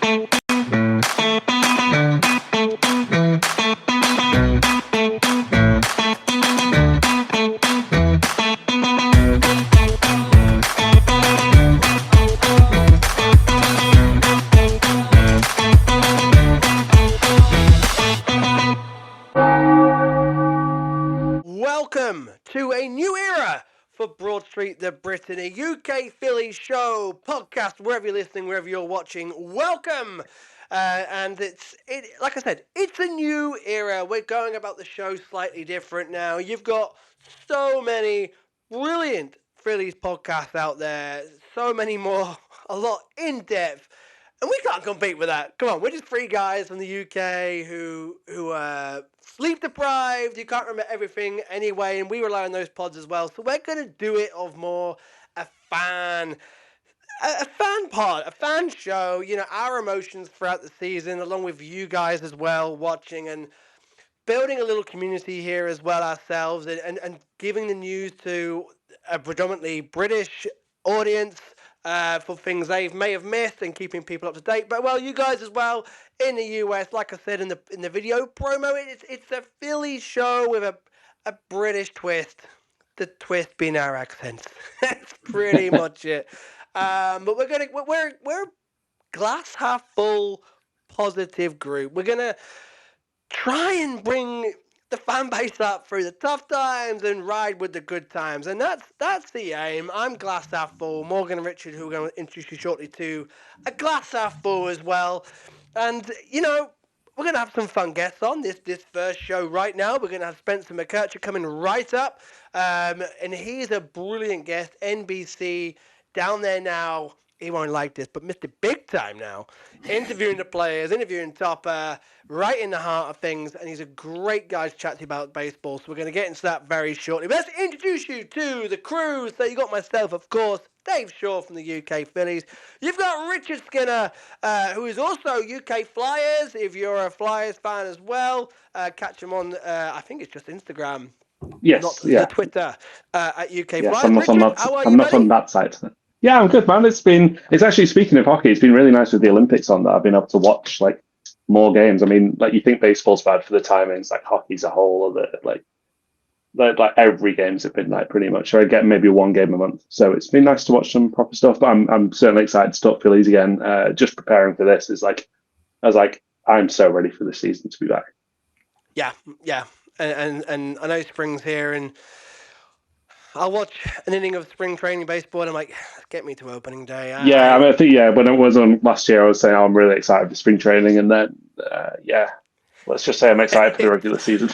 Welcome to a new era for Broad Street the Brittany, UK Phillies show, podcast, wherever you're listening, wherever you're watching. Welcome. And like I said, it's a new era. We're going about the show slightly different now. You've got so many brilliant Phillies podcasts out there, so many more, a lot in depth. And we can't compete with that. Come on, we're just three guys from the UK who are sleep deprived. You can't remember everything anyway, and we rely on those pods as well. So we're going to do it of more a fan pod, a fan show. You know, our emotions throughout the season, along with you guys as well, watching and building a little community here as well ourselves, and giving the news to a predominantly British audience. For things they may have missed and keeping people up to date, but well, you guys as well in the US, like I said in the video promo, it's a Philly show with a British twist. The twist being our accents. That's pretty much it. But we're glass half full, positive group. We're gonna try and bring the fan base up through the tough times and ride with the good times, and that's the aim. I'm glass half full. Morgan and Richard, who we're going to introduce you shortly to, a glass half full as well. And you know, we're going to have some fun guests on this first show right now. We're going to have Spencer McKercher coming right up, and he's a brilliant guest. NBC down there now. He won't like this, but Mr. Big Time now, interviewing the players, interviewing top, right in the heart of things, and he's a great guy to chat to you about baseball, so we're going to get into that very shortly. But let's introduce you to the crew. So you got myself, of course, Dave Shaw from the UK Phillies. You've got Richard Skinner, who is also UK Flyers, if you're a Flyers fan as well. Catch him on, I think it's just Instagram. Yes, not yeah. Twitter, at UK yes, Flyers. I'm not Richard, on that, how are I'm you, not buddy? on that site. Yeah, I'm good, man. It's actually, speaking of hockey, it's been really nice with the Olympics on that I've been able to watch like more games. I mean, like you think baseball's bad for the timings, like hockey's a whole other like every games have been like pretty much, or I get maybe one game a month. So it's been nice to watch some proper stuff. But I'm certainly excited to talk Phillies again. Just preparing for this is like, I was like, I'm so ready for the season to be back. Yeah, and I know spring's here, and I'll watch an inning of spring training baseball, and I'm like, get me to opening day. I mean, I think when it was on last year, I was saying, I'm really excited for spring training, and then let's just say I'm excited for the regular season.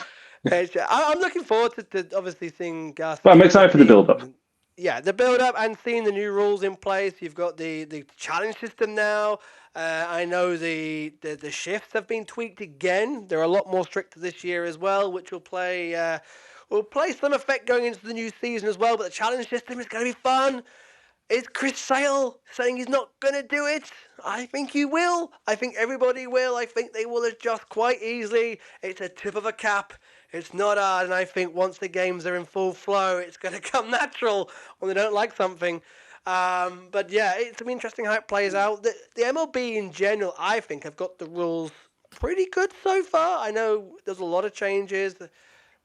I'm looking forward to obviously seeing Garcia. But I'm excited for the build-up. Yeah, the build-up and seeing the new rules in place. You've got the challenge system now. I know the shifts have been tweaked again. They're a lot more stricter this year as well, which will play some effect going into the new season as well. But the challenge system is going to be fun. Is Chris Sale saying he's not going to do it? I think he will. I think everybody will. I think they will adjust quite easily. It's a tip of a cap. It's not hard. And I think once the games are in full flow, it's going to come natural when they don't like something. But yeah, it's going to be interesting how it plays out. The MLB in general, I think, have got the rules pretty good so far. I know there's a lot of changes.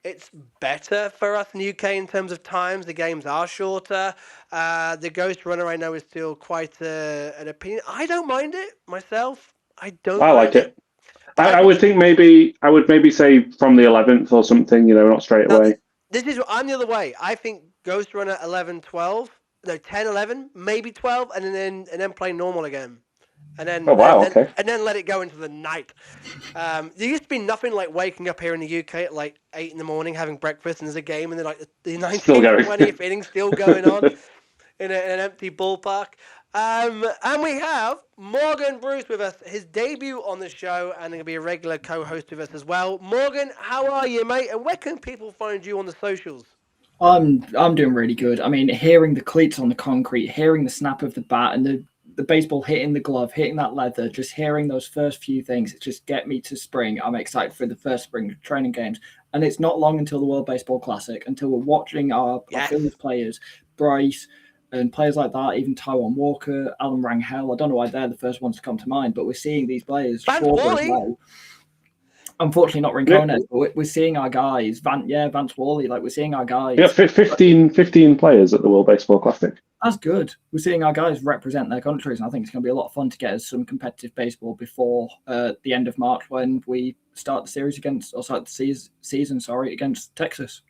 It's better for us in the UK in terms of times. The games are shorter. The Ghost Runner, I know, is still quite an opinion. I don't mind it myself. I like it. I would think I would maybe say from the 11th or something, not straight away. I'm the other way. I think Ghost Runner 11, 12, no, 10, 11, maybe 12, and then play normal again. And then, and then let it go into the night. There used to be nothing like waking up here in the UK at like 8 in the morning, having breakfast, and there's a game, and then like the 19th, 20th inning still going on in an empty ballpark. And we have Morgan Bruce with us, his debut on the show, and going to be a regular co-host with us as well. Morgan, how are you, mate? And where can people find you on the socials? I'm doing really good. I mean, hearing the cleats on the concrete, hearing the snap of the bat, and the baseball hitting the glove, hitting that leather, just hearing those first few things, it just get me to spring. I'm excited for the first spring training games. And it's not long until the World Baseball Classic, until we're watching our Phillies players, Bryce, And players like that, even Taiwan Walker, Alan Rangel, I don't know why they're the first ones to come to mind, but we're seeing these players. Vance Worley. Well. Unfortunately, not Rincones, but we're seeing our guys. Vance Worley, like we're seeing our guys. Yeah, 15 players at the World Baseball Classic. That's good. We're seeing our guys represent their countries, and I think it's going to be a lot of fun to get us some competitive baseball before the end of March when we start the series start the season against Texas.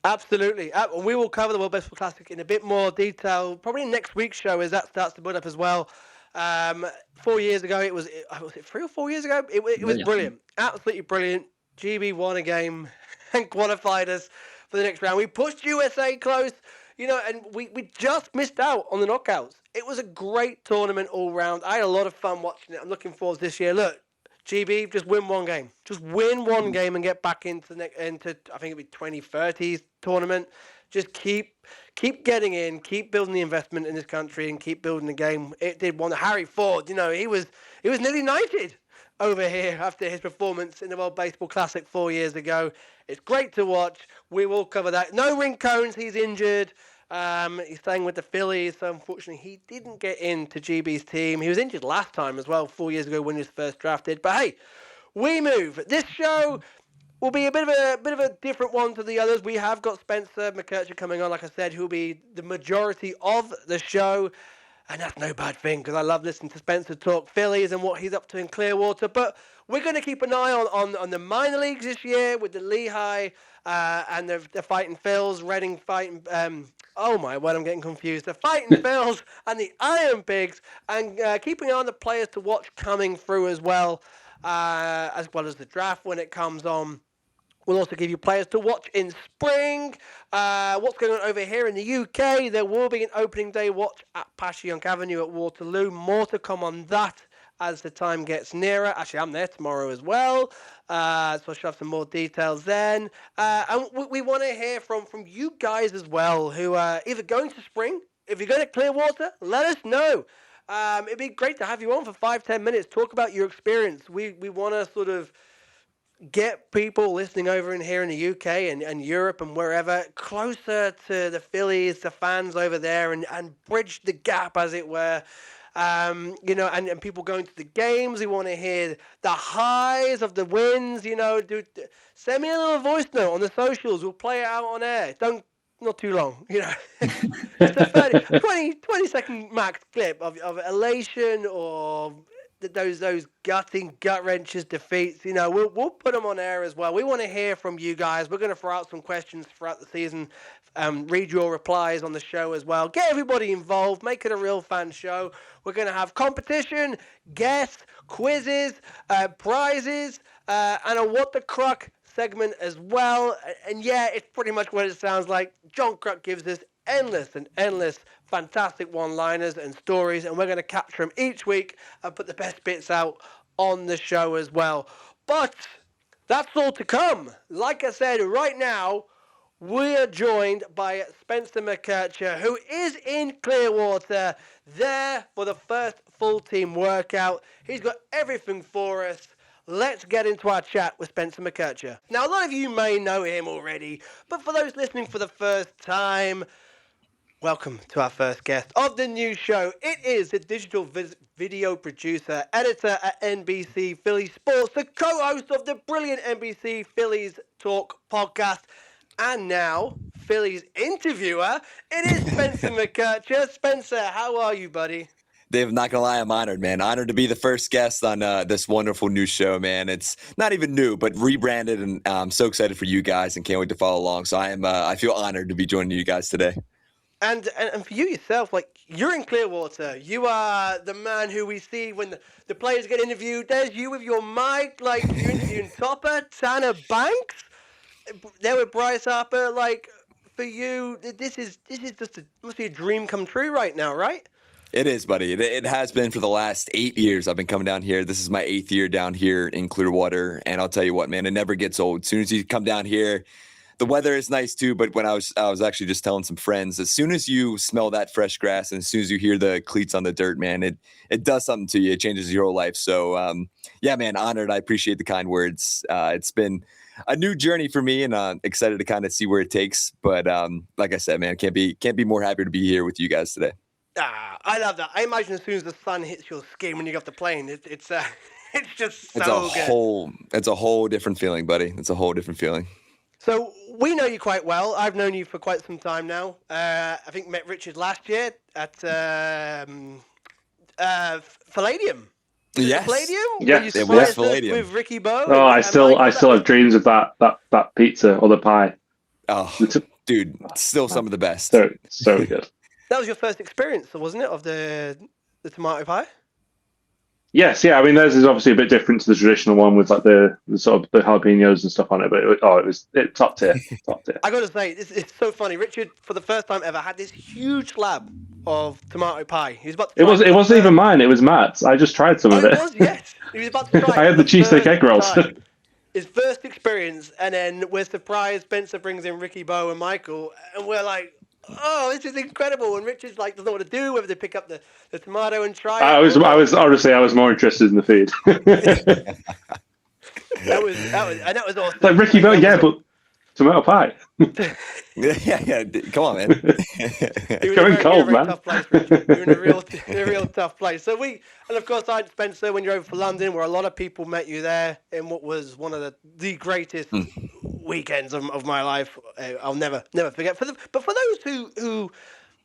Absolutely. We will cover the World Baseball Classic in a bit more detail, probably next week's show as that starts to build up as well. 4 years ago, was it 3 or 4 years ago? It was brilliant. Absolutely brilliant. GB won a game and qualified us for the next round. We pushed USA close, and we just missed out on the knockouts. It was a great tournament all round. I had a lot of fun watching it. I'm looking forward to this year. Look, GB, just win one game. Just win one game and get back into I think it'll be 2030's tournament. Just keep getting in, keep building the investment in this country, and keep building the game. It did one. Harry Ford, he was nearly knighted over here after his performance in the World Baseball Classic 4 years ago. It's great to watch. We will cover that. No Rincones, he's injured. He's staying with the Phillies, so unfortunately he didn't get into GB's team. He was injured last time as well, 4 years ago when he was first drafted. But hey, we move. This show will be a bit of a different one to the others. We have got Spencer McKercher coming on, like I said, who'll be the majority of the show. And that's no bad thing, because I love listening to Spencer talk Phillies and what he's up to in Clearwater. But we're going to keep an eye on the minor leagues this year with the Lehigh and the fighting Phils, Reading fighting... oh my word, I'm getting confused. The fighting Phils and the Iron Pigs, and keeping an eye on the players to watch coming through as well as the draft when it comes on. We'll also give you players to watch in spring. What's going on over here in the UK? There will be an opening day watch at Passyunk Avenue at Waterloo. More to come on that as the time gets nearer. Actually, I'm there tomorrow as well. So I should have some more details then. And we want to hear from you guys as well, who are either going to spring. If you're going to Clearwater, let us know. It'd be great to have you on for 5-10 minutes. Talk about your experience. We want to sort of get people listening over in here in the UK and Europe and wherever closer to the Phillies, the fans over there, and bridge the gap, as it were. And people going to the games. We want to hear the highs of the wins. Send me a little voice note on the socials. We'll play it out on air. Not too long, just a 20 second max clip of elation or those gutting, gut wrenches, defeats. We'll put them on air as well. We want to hear from you guys. We're going to throw out some questions throughout the season. Read your replies on the show as well. Get everybody involved. Make it a real fan show. We're going to have competition, guests, quizzes, prizes, and a What the Cruck segment as well. And yeah, it's pretty much what it sounds like. John Cruck gives us endless fantastic one-liners and stories, and we're going to capture them each week and put the best bits out on the show as well. But that's all to come. Like I said, right now we are joined by Spencer McKercher, who is in Clearwater, there for the first full team workout. He's got everything for us. Let's get into our chat with Spencer McKercher. Now, a lot of you may know him already, but for those listening for the first time, welcome to our first guest of the new show. It is the digital video producer, editor at NBC Phillies Sports, the co-host of the brilliant NBC Phillies Talk podcast, and now Phillies interviewer. It is Spencer McKercher. Spencer, how are you, buddy? Dave, I'm not going to lie, I'm honored, man. Honored to be the first guest on this wonderful new show, man. It's not even new, but rebranded, and I'm so excited for you guys and can't wait to follow along. So I feel honored to be joining you guys today. And for you yourself, like, you're in Clearwater. You are the man who we see when the players get interviewed. There's you with your mic, like, you're interviewing Topper, Tanner Banks. There with Bryce Harper. Like, for you, this is just must be a dream come true right now, right? It is, buddy. It has been for the last 8 years. I've been coming down here. This is my 8th year down here in Clearwater. And I'll tell you what, man, it never gets old. As soon as you come down here, the weather is nice too. But when I was actually just telling some friends, as soon as you smell that fresh grass and as soon as you hear the cleats on the dirt, man, it does something to you. It changes your whole life. So, yeah, man, honored. I appreciate the kind words. It's been a new journey for me, and excited to kind of see where it takes. But like I said, man, can't be more happy to be here with you guys today. I love that. I imagine as soon as the sun hits your skin when you get off the plane, it's it's just so good. It's a whole different feeling, buddy. It's a whole different feeling. So we know you quite well. I've known you for quite some time now. I think met Richard last year at Palladium. Yes. Palladium? Yes, it was Palladium. With Ricky Bowe. Oh, I still have dreams of that pizza or the pie. Oh, dude, still some of the best. So good. That was your first experience, wasn't it, of the tomato pie? Yes, yeah. I mean, theirs is obviously a bit different to the traditional one with like the sort of the jalapenos and stuff on it. But it was top tier, top tier. I got to say, it's so funny. Richard, for the first time ever, had this huge slab of tomato pie. He was about to It wasn't even mine. It was Matt's. I just tried some of it. It was, yes. He was about to try. I had the cheesesteak egg rolls. His first experience, and then we're surprised. Spencer brings in Ricky Bowe and Michael, and we're like, "Oh, this is incredible!" And Richard's like, doesn't know what to do, whether to pick up the tomato and try it. I was more interested in the food. that was awesome. Like Ricky Bowe, yeah, but tomato pie. yeah. Come on, man. It's going cold, man. Tough place, Richard. You're in a real tough place. So and of course, I had Spencer when you're over for London, where a lot of people met you there in what was one of the greatest weekends of my life. I'll never forget. But for those who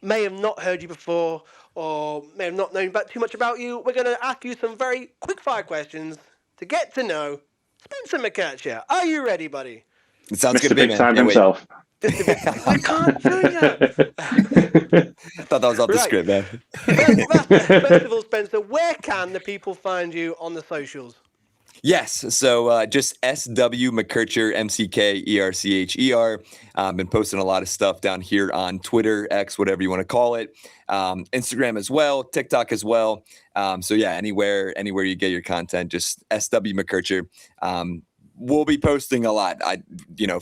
may have not heard you before or may have not known too much about you, we're going to ask you some very quick fire questions to get to know Spencer McKercher. Are you ready, buddy? It sounds Mr. good to me, Big man. Time himself. I can't do that. I thought that was off the script, man. First of all, Spencer, where can the people find you on the socials? Yes, so just SW McKercher, McKercher. Been posting a lot of stuff down here on Twitter, X, whatever you want to call it. Instagram as well, TikTok as well. So yeah, anywhere you get your content, just SW McKercher. We'll be posting a lot.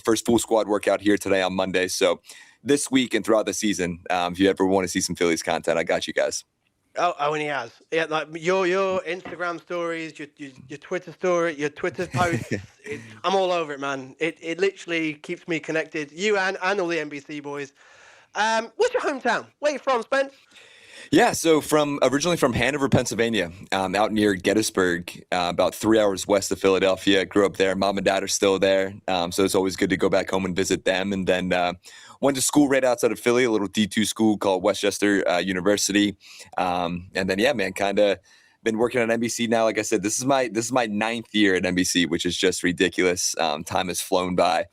First full squad workout here today on Monday. So this week and throughout the season, if you ever want to see some Phillies content, I got you guys. Oh, and he has. Yeah, like your Instagram stories, your Twitter story, your Twitter posts. I'm all over it, man. It literally keeps me connected. You and all the NBC boys. What's your hometown? Where you from, Spence? Yeah, so originally from Hanover, Pennsylvania, out near Gettysburg, about 3 hours west of Philadelphia. Grew up there. Mom and dad are still there, so it's always good to go back home and visit them. And then went to school right outside of Philly, a little D2 school called Westchester University. And then yeah, man, kind of been working on NBC now. Like I said, this is my ninth year at NBC, which is just ridiculous. Time has flown by,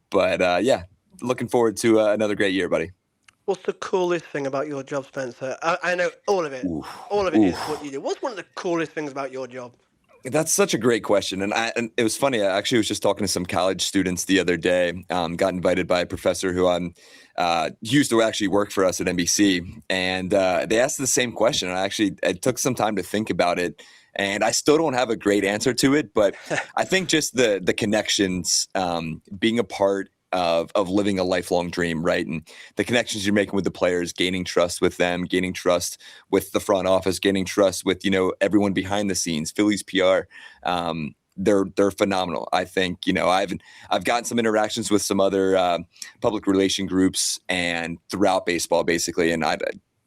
but yeah, looking forward to another great year, buddy. What's the coolest thing about your job, Spencer? I know all of it. All of it is what you do. What's one of the coolest things about your job? That's such a great question. And it was funny. I actually was just talking to some college students the other day. Got invited by a professor who used to actually work for us at NBC. And they asked the same question. And I took some time to think about it. And I still don't have a great answer to it. But I think just the connections, being a part of living a lifelong dream, right? And the connections you're making with the players, gaining trust with them, gaining trust with the front office, gaining trust with, everyone behind the scenes, Phillies PR. They're phenomenal. I think, I've gotten some interactions with some other public relation groups and throughout baseball, basically. And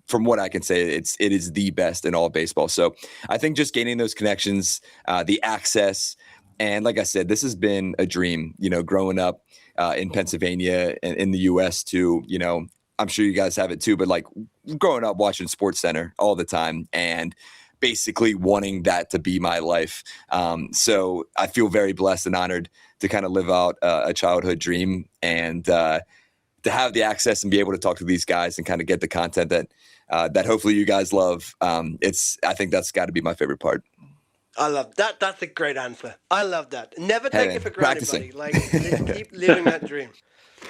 from what I can say, it is the best in all of baseball. So I think just gaining those connections, the access, and like I said, this has been a dream, growing up in Pennsylvania and in the U.S. too. I'm sure you guys have it too, but like growing up watching SportsCenter all the time and basically wanting that to be my life. So I feel very blessed and honored to kind of live out a childhood dream and to have the access and be able to talk to these guys and kind of get the content that hopefully you guys love. I think that's got to be my favorite part. I love that. That's a great answer. I love that. Never take it for granted, practicing. buddy. Like, keep living that dream.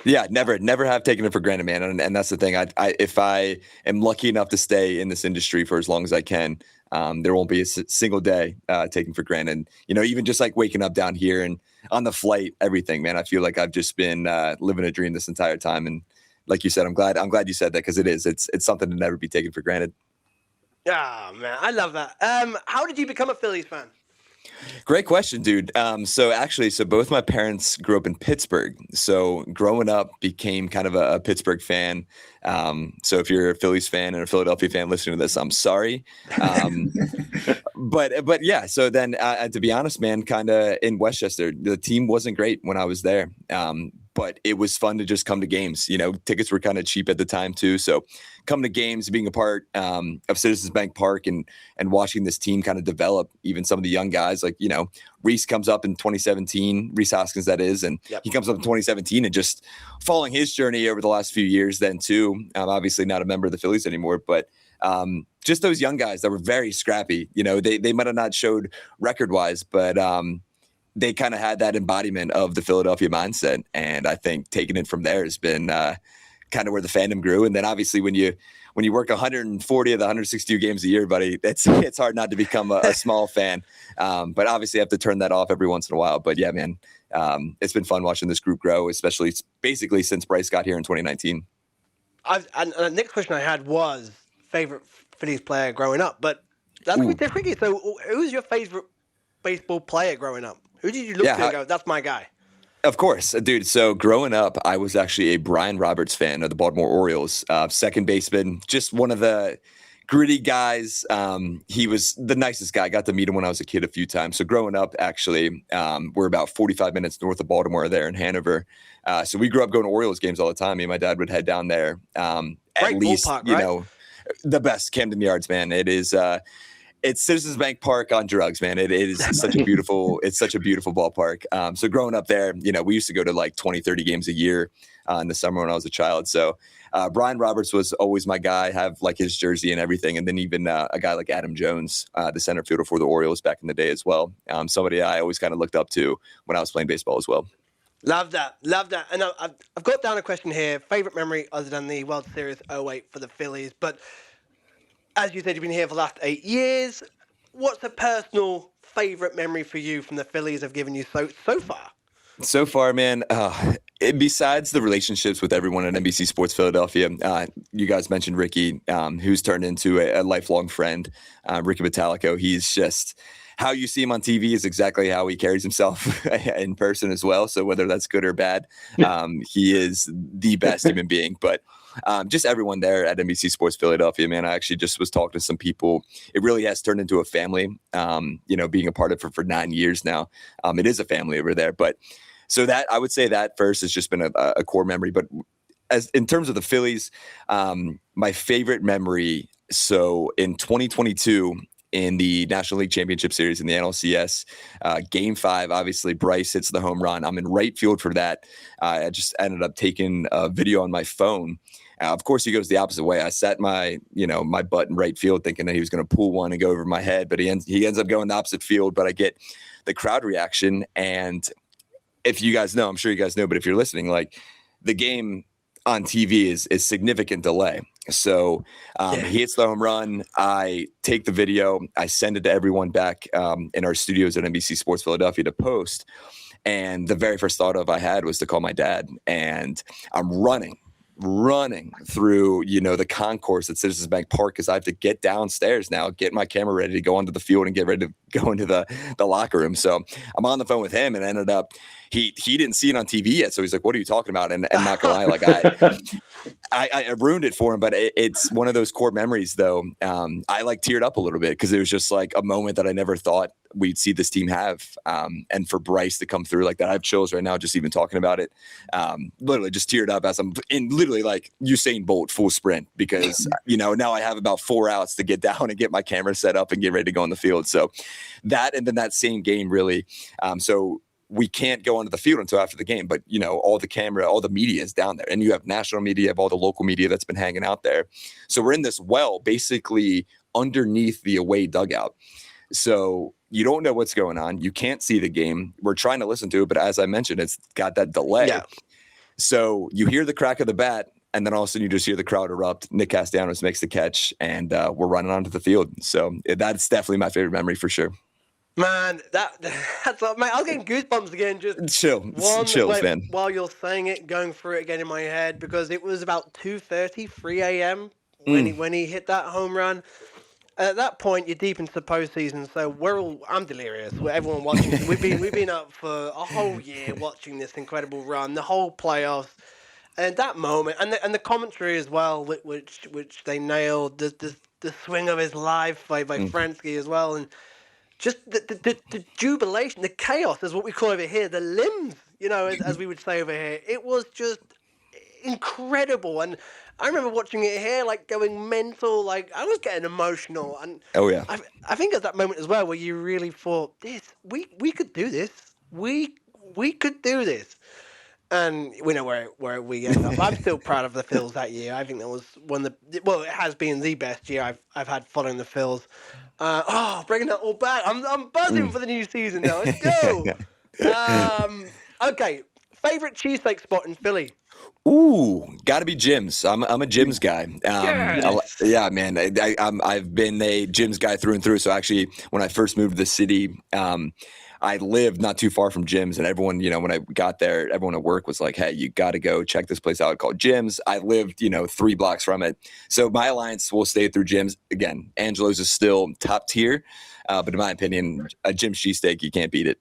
Yeah, never have taken it for granted, man. And that's the thing. If I am lucky enough to stay in this industry for as long as I can, there won't be a single day taken for granted. Even just like waking up down here and on the flight, everything, man. I feel like I've just been living a dream this entire time. And like you said, I'm glad you said that because it's something to never be taken for granted. Oh, man, I love that. How did you become a Phillies fan? Great question, dude. So both my parents grew up in Pittsburgh. So growing up became kind of a Pittsburgh fan. So if you're a Phillies fan and a Philadelphia fan listening to this, I'm sorry. But yeah, so then to be honest, man, kind of in Westchester, the team wasn't great when I was there. But it was fun to just come to games. Tickets were kind of cheap at the time too. So coming to games, being a part of Citizens Bank Park and watching this team kind of develop, even some of the young guys like, Reese comes up in 2017, Reese Hoskins, that is. And he comes up in 2017 and just following his journey over the last few years then too. Obviously not a member of the Phillies anymore, but just those young guys that were very scrappy, they might have not showed record wise, but they kind of had that embodiment of the Philadelphia mindset. And I think taking it from there has been kind of where the fandom grew. And then obviously when you work 140 of the 162 games a year, buddy, it's hard not to become a small fan. But obviously I have to turn that off every once in a while. But yeah, man, it's been fun watching this group grow, especially basically since Bryce got here in 2019. And the next question I had was favorite Phillies player growing up, but that's a bit tricky. So who's your favorite baseball player growing up? Who did you look to and go, that's my guy? Of course, dude. So growing up, I was actually a Brian Roberts fan of the Baltimore Orioles, second baseman, just one of the gritty guys. He was the nicest guy. I got to meet him when I was a kid a few times. So growing up, actually, we're about 45 minutes north of Baltimore there in Hanover. So we grew up going to Orioles games all the time. Me and my dad would head down there. At least, ballpark, the best Camden Yards, man. It is. It's Citizens Bank Park on drugs, man. It is such a beautiful, it's such a beautiful ballpark. So growing up there, we used to go to like 20, 30 games a year in the summer when I was a child. So Brian Roberts was always my guy, have like his jersey and everything. And then even a guy like Adam Jones, the center fielder for the Orioles back in the day as well. Somebody I always kind of looked up to when I was playing baseball as well. Love that. And I've got down a question here. Favorite memory other than the World Series 08 for the Phillies. But as you said, you've been here for the last 8 years. What's a personal favorite memory for you from the Phillies have given you so far? So far, man, besides the relationships with everyone at NBC Sports Philadelphia, you guys mentioned Ricky, who's turned into a lifelong friend, Ricky Metallico. He's just, how you see him on TV is exactly how he carries himself in person as well. So whether that's good or bad, he is the best human being. But just everyone there at NBC Sports Philadelphia, man, I actually just was talking to some people. It really has turned into a family, being a part of it for 9 years now. It is a family over there. But so that, I would say that first has just been a core memory. But as in terms of the Phillies, my favorite memory, so in 2022, in the National League Championship Series in the NLCS, Game 5, obviously Bryce hits the home run. I'm in right field for that. I just ended up taking a video on my phone. Of course, he goes the opposite way. I sat my butt in right field thinking that he was going to pull one and go over my head, but he ends up going the opposite field. But I get the crowd reaction. And if you guys know, I'm sure you guys know, but if you're listening, like the game on TV is significant delay. So he hits the home run. I take the video. I send it to everyone back in our studios at NBC Sports Philadelphia to post. And the very first thought I had was to call my dad. And I'm running through, the concourse at Citizens Bank Park because I have to get downstairs now, get my camera ready to go onto the field and get ready to go into the locker room. So I'm on the phone with him and ended up, he didn't see it on TV yet. So he's like, what are you talking about? And not gonna lie, like I ruined it for him, but it's one of those core memories though. I like teared up a little bit because it was just like a moment that I never thought we'd see this team have. And for Bryce to come through like that, I have chills right now just even talking about it. Literally just teared up as I'm in literally like Usain Bolt full sprint because, now I have about 4 outs to get down and get my camera set up and get ready to go on the field. So that, and then that same game really, so we can't go onto the field until after the game, but all the media is down there and you have national media, you have all the local media that's been hanging out there. So we're in this well, basically underneath the away dugout. So you don't know what's going on. You can't see the game. We're trying to listen to it, but as I mentioned, it's got that delay. Yeah. So you hear the crack of the bat, and then all of a sudden you just hear the crowd erupt. Nick Castellanos makes the catch, and we're running onto the field. So that's definitely my favorite memory for sure. Man, that's mate, I was getting goosebumps again. Just chills, man. While you're saying it, going through it again in my head because it was about 2:30, 3 a.m. when he hit that home run. at that point, you're deep into the postseason, so I'm delirious. Everyone watching, we've been up for a whole year watching this incredible run, the whole playoffs, and that moment, and the commentary as well, which they nailed. The swing of his life by Fransky as well, and just the jubilation, the chaos is what we call over here, the limbs, as we would say over here. It was just incredible, and I remember watching it here, like going mental, like I was getting emotional, and Oh yeah. I think at that moment as well where you really thought, we could do this, we could do this, and we know where we end up. I'm still proud of the Phils that year. I think that was it has been the best year I've had following the Phils. Bringing that all back, I'm buzzing for the new season now. Let's go. Okay, favorite cheesesteak spot in Philly. Ooh, got to be Jim's. I'm a Jim's guy. Yes. Yeah, man. I've been a Jim's guy through and through. So actually, when I first moved to the city, I lived not too far from Jim's, and everyone, when I got there, everyone at work was like, "Hey, you got to go check this place out called Jim's." I lived, 3 blocks from it, so my alliance will stay through Jim's. Again, Angelo's is still top tier, but in my opinion, a Jim's cheesesteak, you can't beat it.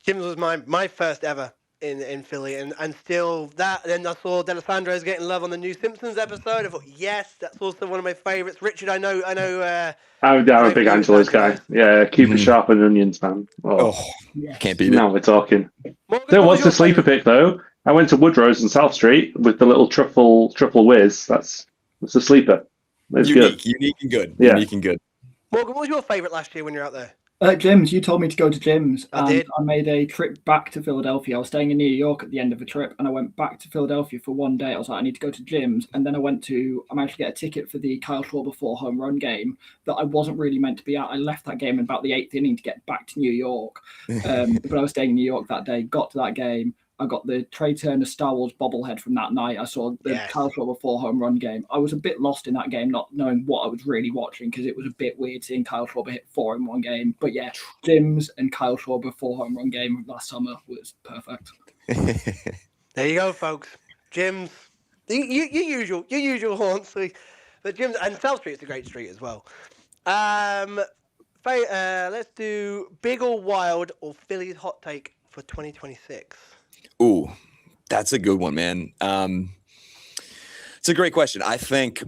Jim's was my first ever in Philly, and still that. Then I saw D'Alessandro's getting love on the new Simpsons episode. I thought, yes, that's also one of my favorites. Richard, I know. I'm a big Angelo's guy. Yeah, keep it sharp and onions, man. Can't beat it. Now we're talking. Morgan, There was the sleeper pick though. I went to Woodrow's on South Street with the little truffle whiz. That's a sleeper. It's unique and good. Yeah. Unique and good. Morgan, what was your favorite last year when you're out there? Jim's. You told me to go to Jim's. I did. I made a trip back to Philadelphia. I was staying in New York at the end of a trip, and I went back to Philadelphia for one day. I was like, I need to go to Jim's, and then I managed to get a ticket for the Kyle Schwarber 4 home run game that I wasn't really meant to be at. I left that game in about the 8th inning to get back to New York, but I was staying in New York that day. Got to that game. I got the Trey Turner Star Wars bobblehead from that night. I saw the Kyle Schwarber 4 home run game. I was a bit lost in that game, not knowing what I was really watching, because it was a bit weird seeing Kyle Schwarber hit 4 in one game. But yeah, Jim's and Kyle Schwarber 4 home run game last summer was perfect. There you go, folks. Jim's, your usual haunts. The Jim's, and South Street's a great street as well. Let's do big or wild or Phillies hot take for 2026. Ooh, that's a good one, man. It's a great question. I think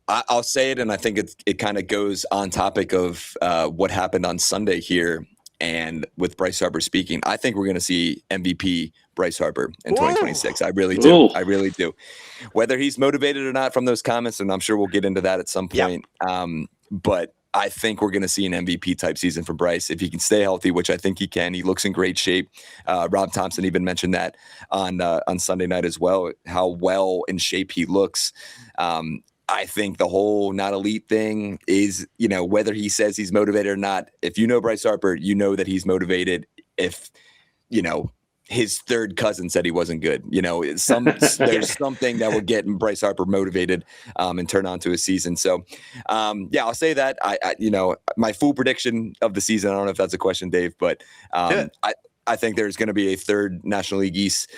I'll say it, and I think it kind of goes on topic of what happened on Sunday here, and with Bryce Harper speaking. I think we're going to see MVP Bryce Harper in 2026. I really do. Ooh. I really do. Whether he's motivated or not from those comments, and I'm sure we'll get into that at some point. But I think we're going to see an MVP type season for Bryce if he can stay healthy, which I think he can. He looks in great shape. Rob Thompson even mentioned that on Sunday night as well, how well in shape he looks. I think the whole not elite thing is, whether he says he's motivated or not, if you know Bryce Harper, you know that he's motivated. If, his third cousin said he wasn't good, there's something that will get Bryce Harper motivated and turn on to his season. So, I'll say that my full prediction of the season, I don't know if that's a question, Dave, but I think there's going to be a third National League East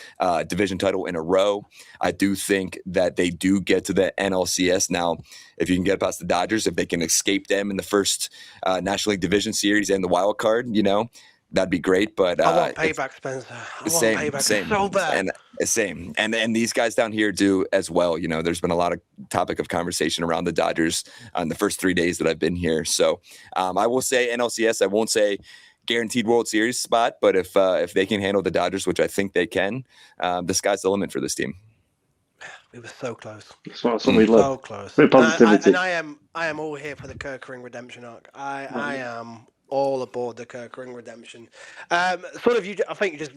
division title in a row. I do think that they do get to the NLCS. Now, if you can get past the Dodgers, if they can escape them in the first National League Division Series and the wild card, that'd be great. But I want payback, Spencer. Payback so bad. And these guys down here do as well. There's been a lot of topic of conversation around the Dodgers on the first 3 days that I've been here. So I will say NLCS. I won't say guaranteed World Series spot, but if they can handle the Dodgers, which I think they can, the sky's the limit for this team. We were so close. That's what we love. So close. Positivity. I am all here for the Kerkering redemption arc. I am all aboard the Kerkering redemption. I think you just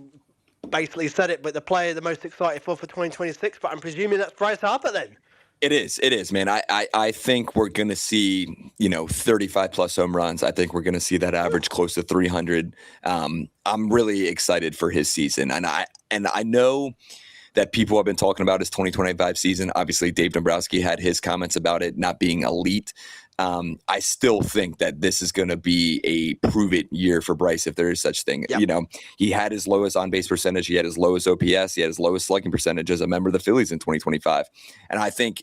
basically said it, but the player the most excited for 2026, but I'm presuming that's Bryce Harper then. It is, man. I think we're going to see, 35 plus home runs. I think we're going to see that average close to 300. I'm really excited for his season. And I know that people have been talking about his 2025 season. Obviously, Dave Dombrowski had his comments about it not being elite. I still think that this is going to be a prove-it year for Bryce, if there is such thing. Yep. He had his lowest on-base percentage. He had his lowest OPS. He had his lowest slugging percentage as a member of the Phillies in 2025. And I think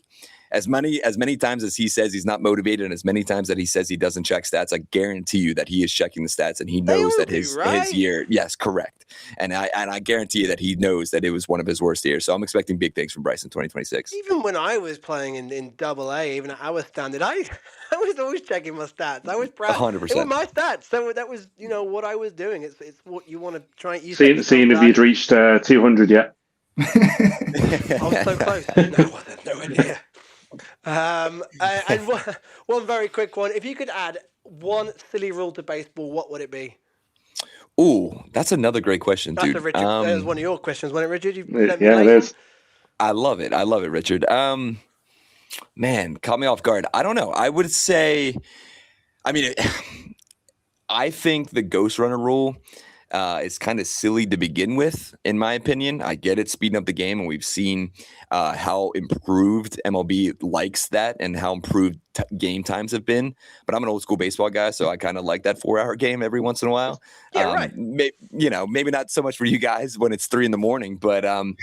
as many times as he says he's not motivated, and as many times that he says he doesn't check stats, I guarantee you that he is checking the stats, and he knows that his year. Yes, correct. And I guarantee you that he knows that it was one of his worst years. So I'm expecting big things from Bryce in 2026. Even when I was playing in AA, even at our standard, I was always checking my stats. I was proud. 100%. It was my stats. So that was, what I was doing. It's what you want to try. Seeing if you'd reached 200 yet. I was so close. No, I wasn't. No idea. And one very quick one. If you could add one silly rule to baseball, what would it be? Ooh, that's another great question, dude. That's Richard. That was one of your questions, wasn't it, Richard? Yeah, it is. I love it. Richard. Man, caught me off guard. I don't know. I would say, I think the Ghost Runner rule is kind of silly to begin with, in my opinion. I get it, speeding up the game, and we've seen how improved MLB likes that and how improved game times have been. But I'm an old school baseball guy, so I kind of like that 4-hour game every once in a while. Yeah, right. Maybe not so much for you guys when it's 3 a.m, but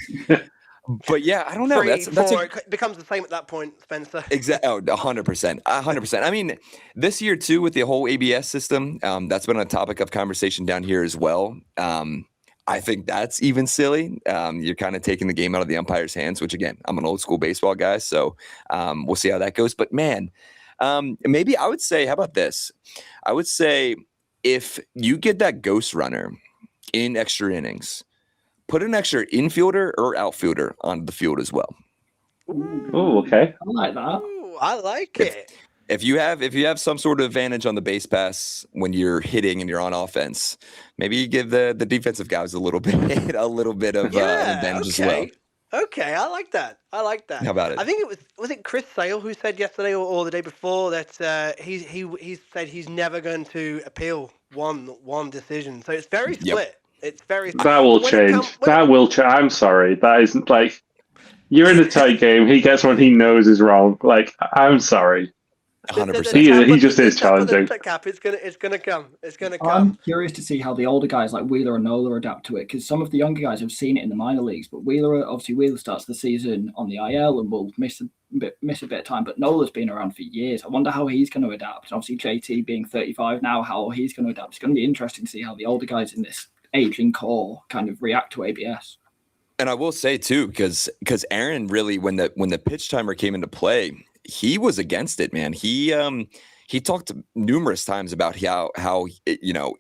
but yeah, I don't know. It becomes the same at that point, Spencer. Exactly. 100%. 100%. I mean, this year too, with the whole ABS system, that's been a topic of conversation down here as well. I think that's even silly. You're kind of taking the game out of the umpire's hands, which again, I'm an old school baseball guy, so we'll see how that goes. But man, maybe I would say, how about this? I would say if you get that ghost runner in extra innings, put an extra infielder or outfielder on the field as well. Oh, okay. I like that. Ooh, I like it. If you have some sort of advantage on the base pass when you're hitting and you're on offense, maybe you give the defensive guys a little bit of an advantage as well. Okay, I like that. How about it? I think was it Chris Sale who said yesterday or the day before that he said he's never going to appeal one decision. So it's very split. Yep. It's very split. That will change. That will change. I'm sorry. That isn't like you're in a tight game. He gets what he knows is wrong. Like, I'm sorry. 100%. He just is challenging. It's gonna come. I'm curious to see how the older guys like Wheeler and Nola adapt to it, because some of the younger guys have seen it in the minor leagues. But Wheeler starts the season on the IL and will miss a bit of time. But Nola's been around for years. I wonder how he's going to adapt. And obviously JT being 35 now, how he's going to adapt. It's going to be interesting to see how the older guys in this aging core kind of react to ABS. And I will say too, because Aaron really, when the pitch timer came into play, he was against it, man. He talked numerous times about how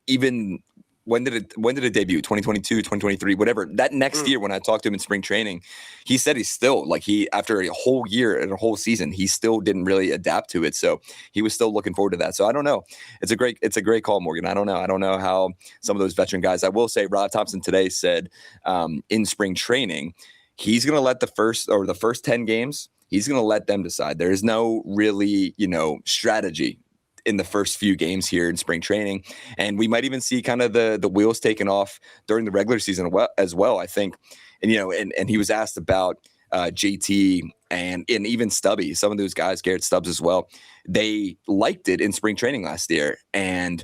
even when did it debut? 2022, 2023, whatever. That next year when I talked to him in spring training, he said he's still after a whole year and a whole season, he still didn't really adapt to it. So he was still looking forward to that. So I don't know. It's a great call, Morgan. I don't know how some of those veteran guys. I will say Rob Thompson today said in spring training, he's going to let the first 10 games, he's going to let them decide. There is no really, strategy in the first few games here in spring training. And we might even see kind of the wheels taken off during the regular season as well, I think. And, and he was asked about JT and even Stubby, some of those guys, Garrett Stubbs as well. They liked it in spring training last year, and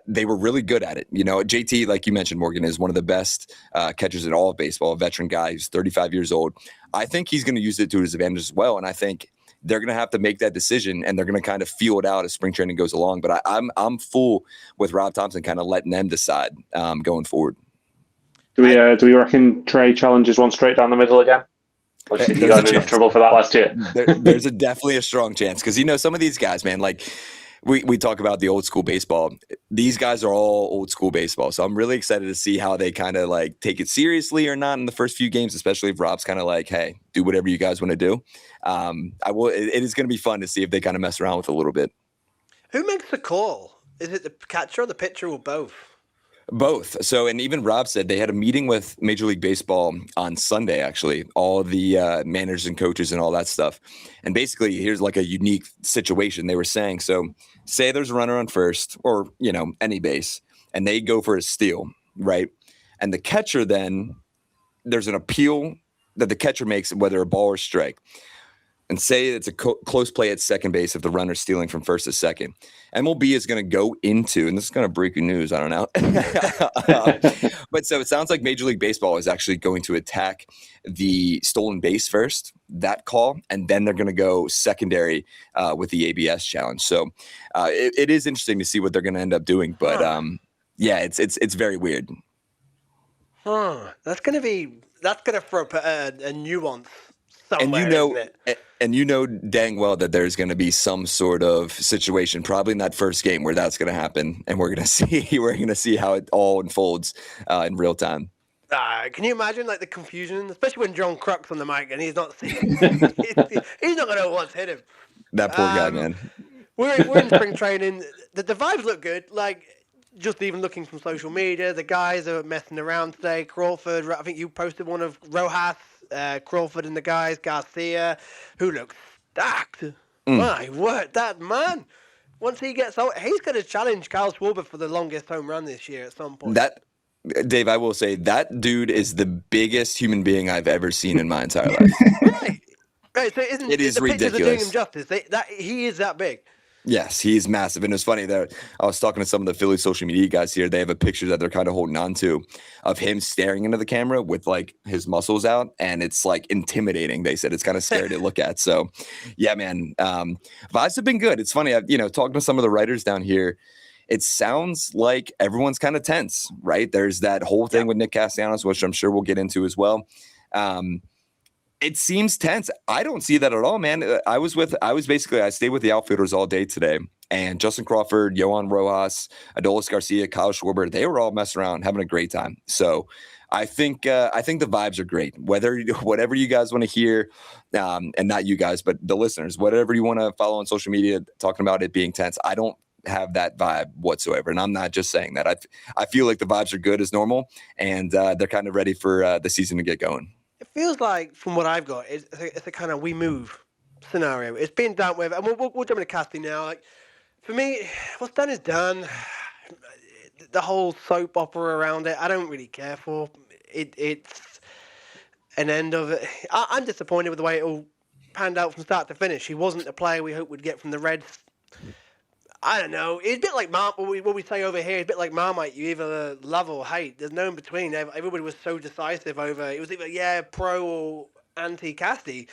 they were really good at it. JT, like you mentioned, Morgan, is one of the best catchers in all of baseball, a veteran guy who's 35 years old. I think he's going to use it to his advantage as well. And I think they're going to have to make that decision, and they're going to kind of feel it out as spring training goes along. But I'm full with Rob Thompson kind of letting them decide going forward. Do we reckon Trey challenges one straight down the middle again? He got enough trouble for that last year. There's definitely a strong chance, because some of these guys, man, like we talk about the old school baseball. These guys are all old school baseball. So I'm really excited to see how they kind of like take it seriously or not in the first few games, especially if Rob's kind of like, hey, do whatever you guys want to do. It is going to be fun to see if they kind of mess around with it a little bit. Who makes the call? Is it the catcher or the pitcher or both? Both. So, and even Rob said they had a meeting with Major League Baseball on Sunday, actually, all the managers and coaches and all that stuff. And basically, here's like a unique situation they were saying. So say there's a runner on first or, any base, and they go for a steal, right? And the catcher then, there's an appeal that the catcher makes, whether a ball or strike. and say it's a close play at second base if the runner's stealing from first to second. MLB is going to go into, and this is kind of breaking news, I don't know. But so it sounds like Major League Baseball is actually going to attack the stolen base first, that call, and then they're going to go secondary with the ABS challenge. So it is interesting to see what they're going to end up doing. But yeah, it's very weird. That's going to throw a nuance somewhere, isn't it? And you know dang well that there's going to be some sort of situation, probably in that first game, where that's going to happen, and we're going to see how it all unfolds in real time. Can you imagine like the confusion, especially when John Kruk's on the mic and he's not seeing, he's not going to know what's hit him. That poor guy, man. We're in spring training. The vibes look good. Like, just even looking from social media, the guys are messing around today. Crawford, I think you posted one of Rojas, Crawford and the guys, Garcia, who looks stacked. My word, that man. Once he gets out, he's going to challenge Kyle Schwarber for the longest home run this year at some point. Dave, I will say that dude is the biggest human being I've ever seen in my entire life. Right. So it is ridiculous. Pictures are doing him justice. He is that big. Yes, he's massive. And it's funny that I was talking to some of the Philly social media guys here. They have a picture that they're kind of holding on to of him staring into the camera with like his muscles out. And it's like intimidating. They said it's kind of scary to look at. So yeah, man, vibes have been good. It's funny. Talking to some of the writers down here, it sounds like everyone's kind of tense, right? There's that whole thing with Nick Castellanos, which I'm sure we'll get into as well. It seems tense. I don't see that at all, man. I stayed with the outfielders all day today, and Justin Crawford, Yohan Rojas, Adolis Garcia, Kyle Schwarber, they were all messing around, having a great time. So I think the vibes are great. Whatever you guys want to hear, and not you guys, but the listeners, whatever you want to follow on social media, talking about it being tense, I don't have that vibe whatsoever. And I'm not just saying that. I feel like the vibes are good as normal, and they're kind of ready for the season to get going. It feels like, from what I've got, it's a kind of we move scenario. It's been done with, and we'll jump into casting now. Like, for me, what's done is done. The whole soap opera around it, I don't really care for. It's an end of it. I'm disappointed with the way it all panned out from start to finish. He wasn't the player we hoped we'd get from the Reds. I don't know. It's a bit like what we say over here. It's a bit like Marmite. You either love or hate. There's no in between. Everybody was so decisive over. It was either pro or anti-Casty.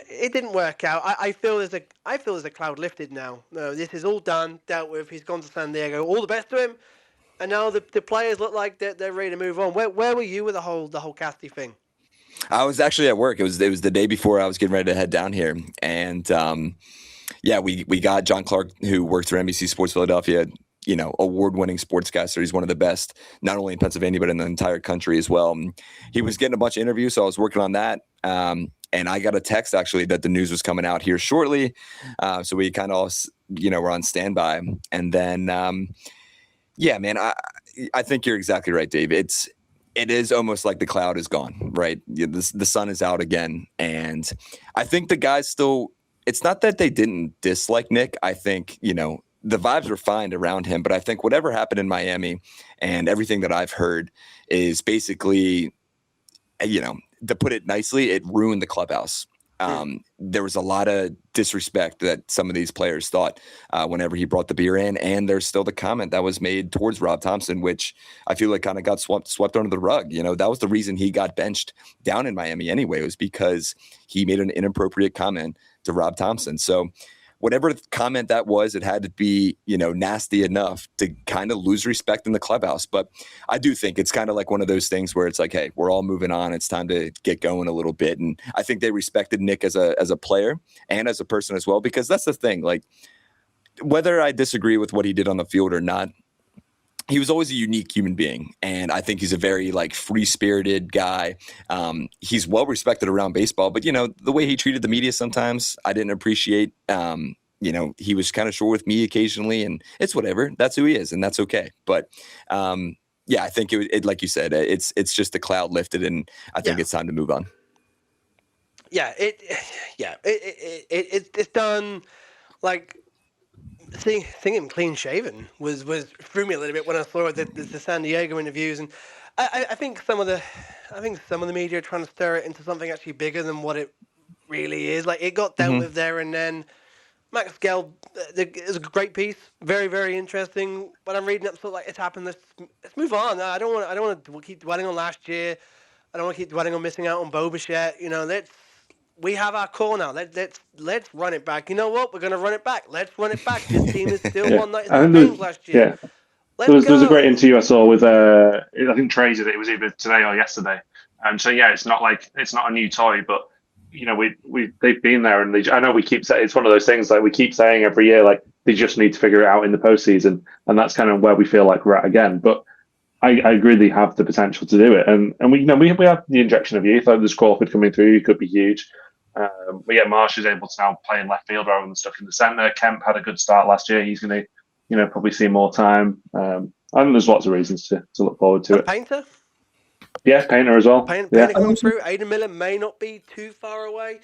It didn't work out. I feel there's a cloud lifted now. No, this is all done, dealt with. He's gone to San Diego. All the best to him. And now the players look like they're ready to move on. Where were you with the whole Casty thing? I was actually at work. It was the day before I was getting ready to head down here, and yeah, we got John Clark, who works for NBC Sports Philadelphia, award-winning sportscaster. He's one of the best, not only in Pennsylvania, but in the entire country as well. And he was getting a bunch of interviews, so I was working on that. And I got a text, actually, that the news was coming out here shortly. So we kind of all, were on standby. And then, yeah, man, I think you're exactly right, Dave. It is almost like the cloud is gone, right? The sun is out again. And I think the guys still... It's not that they didn't dislike Nick. I think, the vibes were fine around him, but I think whatever happened in Miami and everything that I've heard is basically, to put it nicely, it ruined the clubhouse. There was a lot of disrespect that some of these players thought whenever he brought the beer in. And there's still the comment that was made towards Rob Thompson, which I feel like kind of got swept under the rug. That was the reason he got benched down in Miami anyway, was because he made an inappropriate comment to Rob Thompson. So whatever comment that was, it had to be, nasty enough to kind of lose respect in the clubhouse. But I do think it's kind of like one of those things where it's like, hey, we're all moving on. It's time to get going a little bit. And I think they respected Nick as a player and as a person as well, because that's the thing. Like, whether I disagree with what he did on the field or not, he was always a unique human being. And I think he's a very free-spirited guy. He's well-respected around baseball, but the way he treated the media sometimes, I didn't appreciate. He was kind of short with me occasionally, and it's whatever. That's who he is, and that's okay. But yeah, I think it like you said, it's just the cloud lifted, and I think it's time to move on. Yeah, it's done. Like, seeing him clean shaven was threw me a little bit when I saw the San Diego interviews, and I think some of the media are trying to stir it into something actually bigger than what it really is. Like, it got dealt with there and then. Max Gell is a great piece, very, very interesting. But I'm reading up, sort of like, it's happened. Let's move on. I don't want to keep dwelling on last year. I don't want to keep dwelling on missing out on Bo Bichette. We have our core now. Let's run it back. You know what? We're going to run it back. Let's run it back. This team is still won 96 games last year. Yeah. There was a great interview I saw with I think Trey did it. It was either today or yesterday. So yeah, it's not a new toy, but they've been there, and I know we keep saying it's one of those things like we keep saying every year, like they just need to figure it out in the postseason, and that's kind of where we feel like we're at again. But I agree they have the potential to do it, and we have the injection of youth. Like, there's Crawford coming through, could be huge. Marsh is able to now play in left field rather than stuck in the centre. Kemp had a good start last year. He's going to probably see more time. I think there's lots of reasons to look forward to it. Painter? Yeah, Painter as well. Painter coming through. Aidan Miller may not be too far away.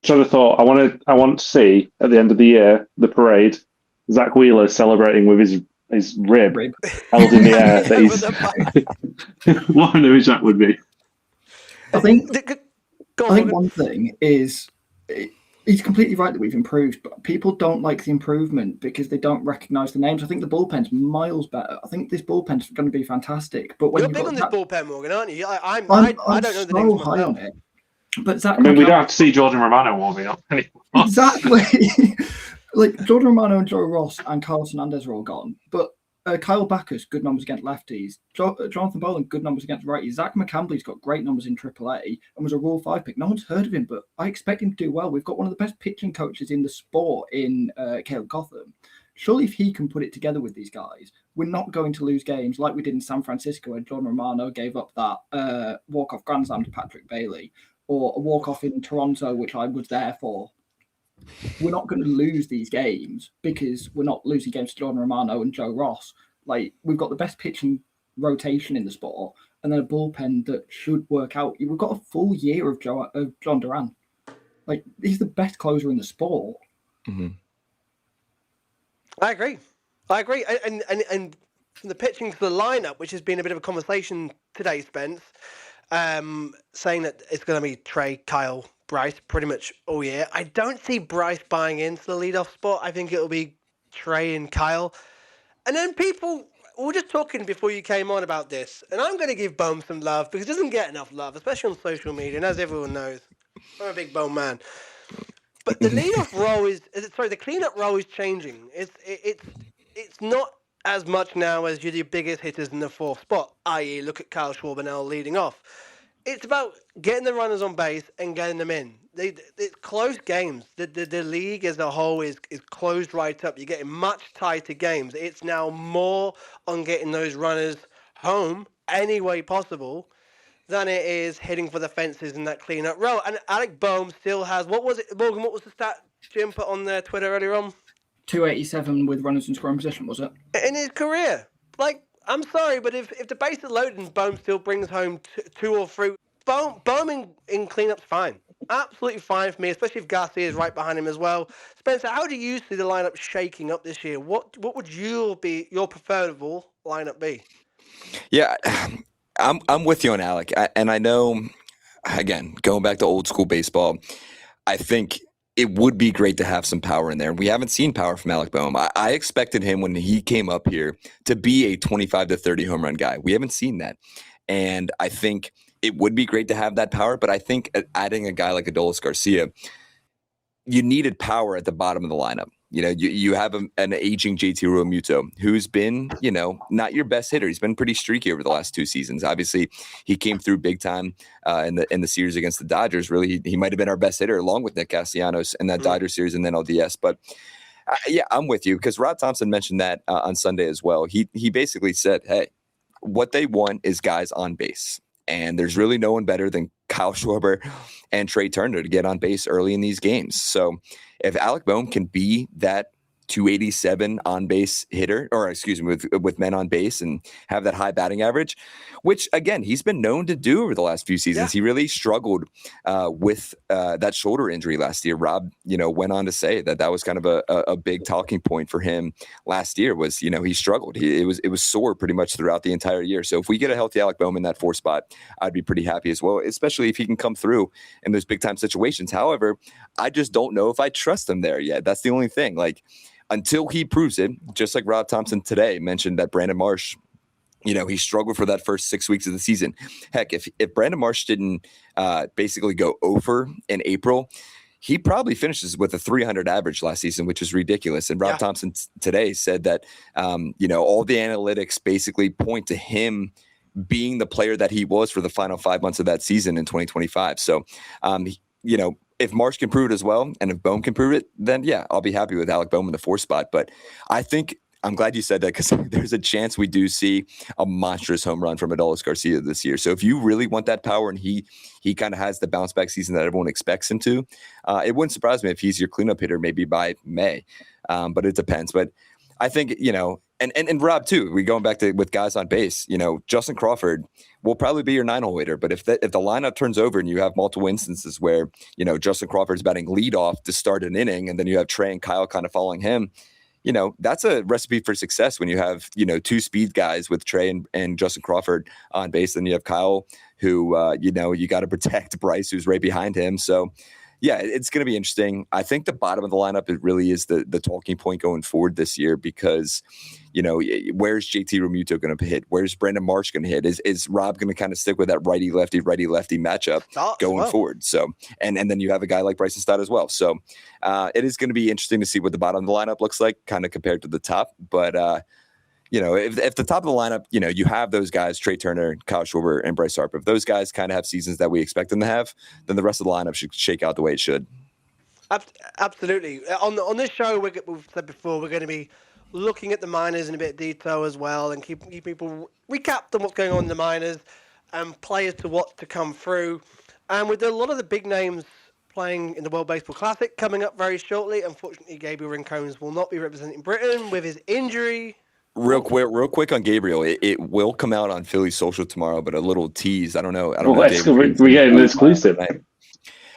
Sort of thought I want to see at the end of the year the parade. Zach Wheeler celebrating with his rib held in the air. What an image that would be. I think one thing is, he's completely right that we've improved, but people don't like the improvement because they don't recognise the names. I think the bullpen's miles better. I think this bullpen's going to be fantastic. But when you're big on this bullpen, Morgan, aren't you? I don't know the so names high myself. on it. But Zach, we don't have to see Jordan Romano warming up anymore. Exactly. Like, Jordan Romano and Joe Ross and Carlos Hernandez are all gone, but Kyle Backus, good numbers against lefties. Jonathan Boland, good numbers against righties. Zach McCambly's got great numbers in AAA and was a Rule 5 pick. No one's heard of him, but I expect him to do well. We've got one of the best pitching coaches in the sport in Caleb Cotham. Surely if he can put it together with these guys, we're not going to lose games like we did in San Francisco where Jordan Romano gave up that walk-off grand slam to Patrick Bailey, or a walk-off in Toronto, which I was there for. We're not going to lose these games because we're not losing games to Jordan Romano and Joe Ross. Like, we've got the best pitching rotation in the sport, and then a bullpen that should work out. We've got a full year of John Duran. Like, he's the best closer in the sport. Mm-hmm. I agree. And from the pitching to the lineup, which has been a bit of a conversation today, Spence, saying that it's going to be Trey, Kyle, Bryce pretty much all year. I don't see Bryce buying into the leadoff spot. I think it'll be Trey and Kyle. And then we were just talking before you came on about this, and I'm going to give Bohm some love because he doesn't get enough love, especially on social media. And as everyone knows, I'm a big Bohm man. But the the cleanup role is changing. It's not as much now as you're the biggest hitters in the fourth spot, i.e. look at Kyle Schwarber now leading off. It's about getting the runners on base and getting them in. It's close games. The league as a whole is closed right up. You're getting much tighter games. It's now more on getting those runners home any way possible than it is hitting for the fences in that cleanup row. And Alec Bohm still has, what was it, Morgan, what was the stat Jim put on their Twitter earlier on? 287 with runners in scoring position, was it? In his career. Like, I'm sorry, but if the base is loaded and Bohm still brings home two or three, Bohm in cleanup's fine. Absolutely fine for me, especially if Garcia is right behind him as well. Spencer, how do you see the lineup shaking up this year? What would your preferable lineup be? Yeah, I'm with you on Alec, and I know, again, going back to old school baseball, I think it would be great to have some power in there. We haven't seen power from Alec Bohm. I expected him when he came up here to be a 25 to 30 home run guy. We haven't seen that. And I think it would be great to have that power, but I think adding a guy like Adolis Garcia, you needed power at the bottom of the lineup. You know, you have an aging JT Realmuto who's been, not your best hitter. He's been pretty streaky over the last two seasons. Obviously, he came through big time in the series against the Dodgers. Really, he might have been our best hitter along with Nick Castellanos in that Dodgers series and then LDS. But yeah, I'm with you because Rod Thompson mentioned that on Sunday as well. He basically said, hey, what they want is guys on base. And there's really no one better than Kyle Schwarber and Trey Turner to get on base early in these games. So if Alec Bohm can be that 287 on base hitter, or excuse me, with men on base, and have that high batting average, which again, he's been known to do over the last few seasons. He really struggled with that shoulder injury last year. Rob, went on to say that was kind of a big talking point for him last year was, he struggled. It was sore pretty much throughout the entire year. So if we get a healthy Alec Bohm in that 4 spot, I'd be pretty happy as well, especially if he can come through in those big time situations. However, I just don't know if I trust him there yet. That's the only thing. Like, until he proves it, just like Rob Thompson today mentioned that Brandon Marsh, he struggled for that first 6 weeks of the season. Heck, if Brandon Marsh didn't basically go over in April, he probably finishes with a 300 average last season, which is ridiculous. And Rob Thompson today said that, all the analytics basically point to him being the player that he was for the final 5 months of that season in 2025. So, if Marsh can prove it as well, and if Bohm can prove it, then yeah, I'll be happy with Alec Bohm in the 4 spot. But I think I'm glad you said that, because there's a chance we do see a monstrous home run from Adolis Garcia this year. So if you really want that power, and he kind of has the bounce back season that everyone expects him to, it wouldn't surprise me if he's your cleanup hitter maybe by May. But it depends. But I think, and Rob too, we going back to with guys on base, Justin Crawford will probably be your 9-hole hitter. But if the lineup turns over and you have multiple instances where, Justin Crawford's batting leadoff to start an inning, and then you have Trey and Kyle kind of following him, that's a recipe for success when you have, 2 speed guys with Trey and Justin Crawford on base. Then you have Kyle who, you got to protect Bryce, who's right behind him. So yeah, it's going to be interesting. I think the bottom of the lineup, it really is the talking point going forward this year, because, where's JT Realmuto going to hit? Where's Brandon Marsh going to hit? Is Rob going to kind of stick with that righty-lefty matchup going forward? So, and then you have a guy like Bryson Stott as well. So it is going to be interesting to see what the bottom of the lineup looks like, kind of compared to the top. But, if the top of the lineup, you have those guys, Trey Turner, Kyle Schwarber, and Bryce Harper, if those guys kind of have seasons that we expect them to have, then the rest of the lineup should shake out the way it should. Absolutely. On this show, we've said before, we're going to be looking at the minors in a bit of detail as well, and keep people recapped on what's going on in the minors and players to watch to come through. And with a lot of the big names playing in the World Baseball Classic coming up very shortly, unfortunately, Gabriel Rincones will not be representing Britain with his injury. Real quick on Gabriel. It will come out on Philly's social tomorrow, but a little tease. I don't know. We're getting an exclusive.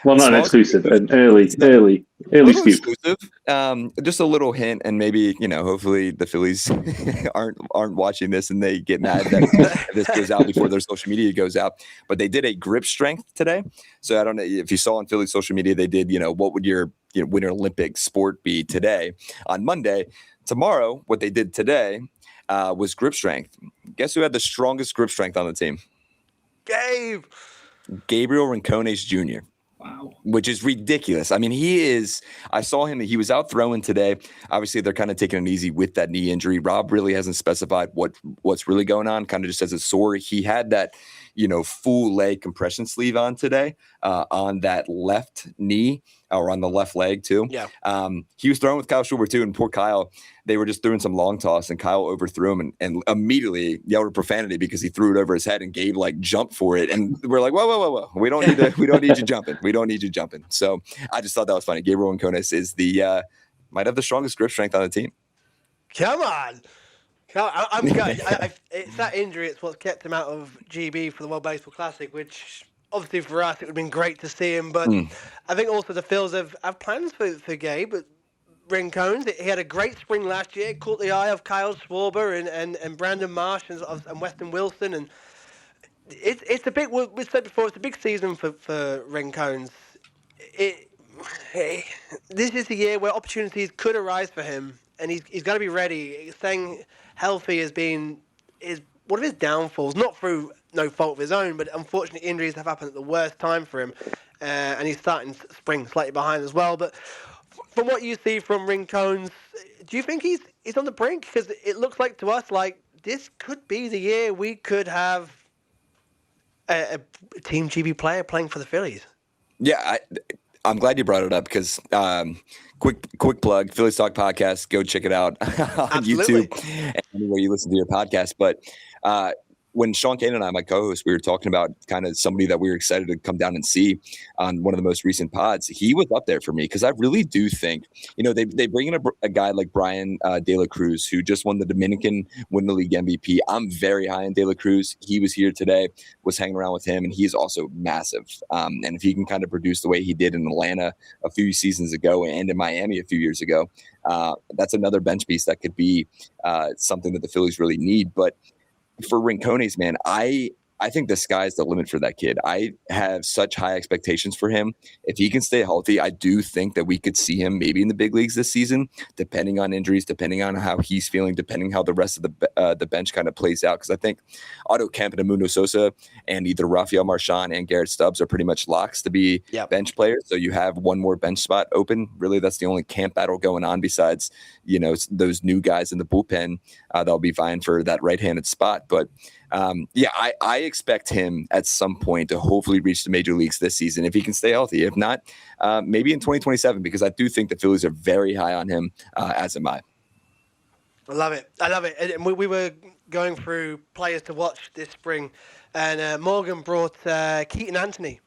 Well, not an exclusive, an early scoop. Exclusive. Just a little hint, and maybe, hopefully the Phillies aren't watching this and they get mad that this goes out before their social media goes out. But they did a grip strength today. So I don't know if you saw on Philly's social media, they did, what would your Winter Olympic sport be today on Monday? Tomorrow, what they did today was grip strength. Guess who had the strongest grip strength on the team? Gabriel Rincones Jr. Wow. Which is ridiculous. I mean, I saw him, he was out throwing today. Obviously, they're kind of taking it easy with that knee injury. Rob really hasn't specified what's really going on, kind of just as a sore. He had that, full leg compression sleeve on today on that left knee, or on the left leg too. Yeah. He was throwing with Kyle Schwarber too, and poor Kyle, they were just doing some long toss, and Kyle overthrew him and immediately yelled a profanity because he threw it over his head, and Gabe jumped for it. And we're like, whoa. We don't need you jumping. We don't need you jumping. So I just thought that was funny. Gabriel Rincones is might have the strongest grip strength on the team. Come on. I'm good. It's that injury. It's what's kept him out of GB for the World Baseball Classic, which obviously for us it would have been great to see him. But I think also the Phils have plans for Gabe Rincones. He had a great spring last year. Caught the eye of Kyle Schwarber and Brandon Marsh and Weston Wilson. And it's a big. We said before, it's a big season for Rincones. This is the year where opportunities could arise for him, and he's got to be ready. Staying healthy is one of his downfalls, not through no fault of his own, but unfortunately injuries have happened at the worst time for him, and he's starting spring slightly behind as well. But from what you see from Rincones, do you think he's on the brink? Because it looks like to us like this could be the year we could have a Team GB player playing for the Phillies. Yeah, I'm glad you brought it up because quick plug, Phillies Talk Podcast. Go check it out on Absolutely. YouTube and anywhere you listen to your podcast. But when Sean Kane and I, my co-host, we were talking about kind of somebody that we were excited to come down and see on one of the most recent pods. He was up there for me because I really do think, they bring in a guy like Brian De La Cruz, who just won the Dominican Winter League MVP. I'm very high on De La Cruz. He was here today, was hanging around with him, and he's also massive. And if he can kind of produce the way he did in Atlanta a few seasons ago and in Miami a few years ago, that's another bench piece that could be something that the Phillies really need. But for Rincones, man, I think the sky's the limit for that kid. I have such high expectations for him. If he can stay healthy, I do think that we could see him maybe in the big leagues this season, depending on injuries, depending on how he's feeling, depending how the rest of the bench kind of plays out. Because I think Otto Kemp and Amundo Sosa and either Rafael Marchand and Garrett Stubbs are pretty much locks to be bench players. So you have one more bench spot open. Really, that's the only camp battle going on besides, those new guys in the bullpen that'll be vying for that right-handed spot. But I expect him at some point to hopefully reach the major leagues this season if he can stay healthy. If not, maybe in 2027, because I do think the Phillies are very high on him, as am I. I love it. And we were going through players to watch this spring, and Morgan brought Keaton Anthony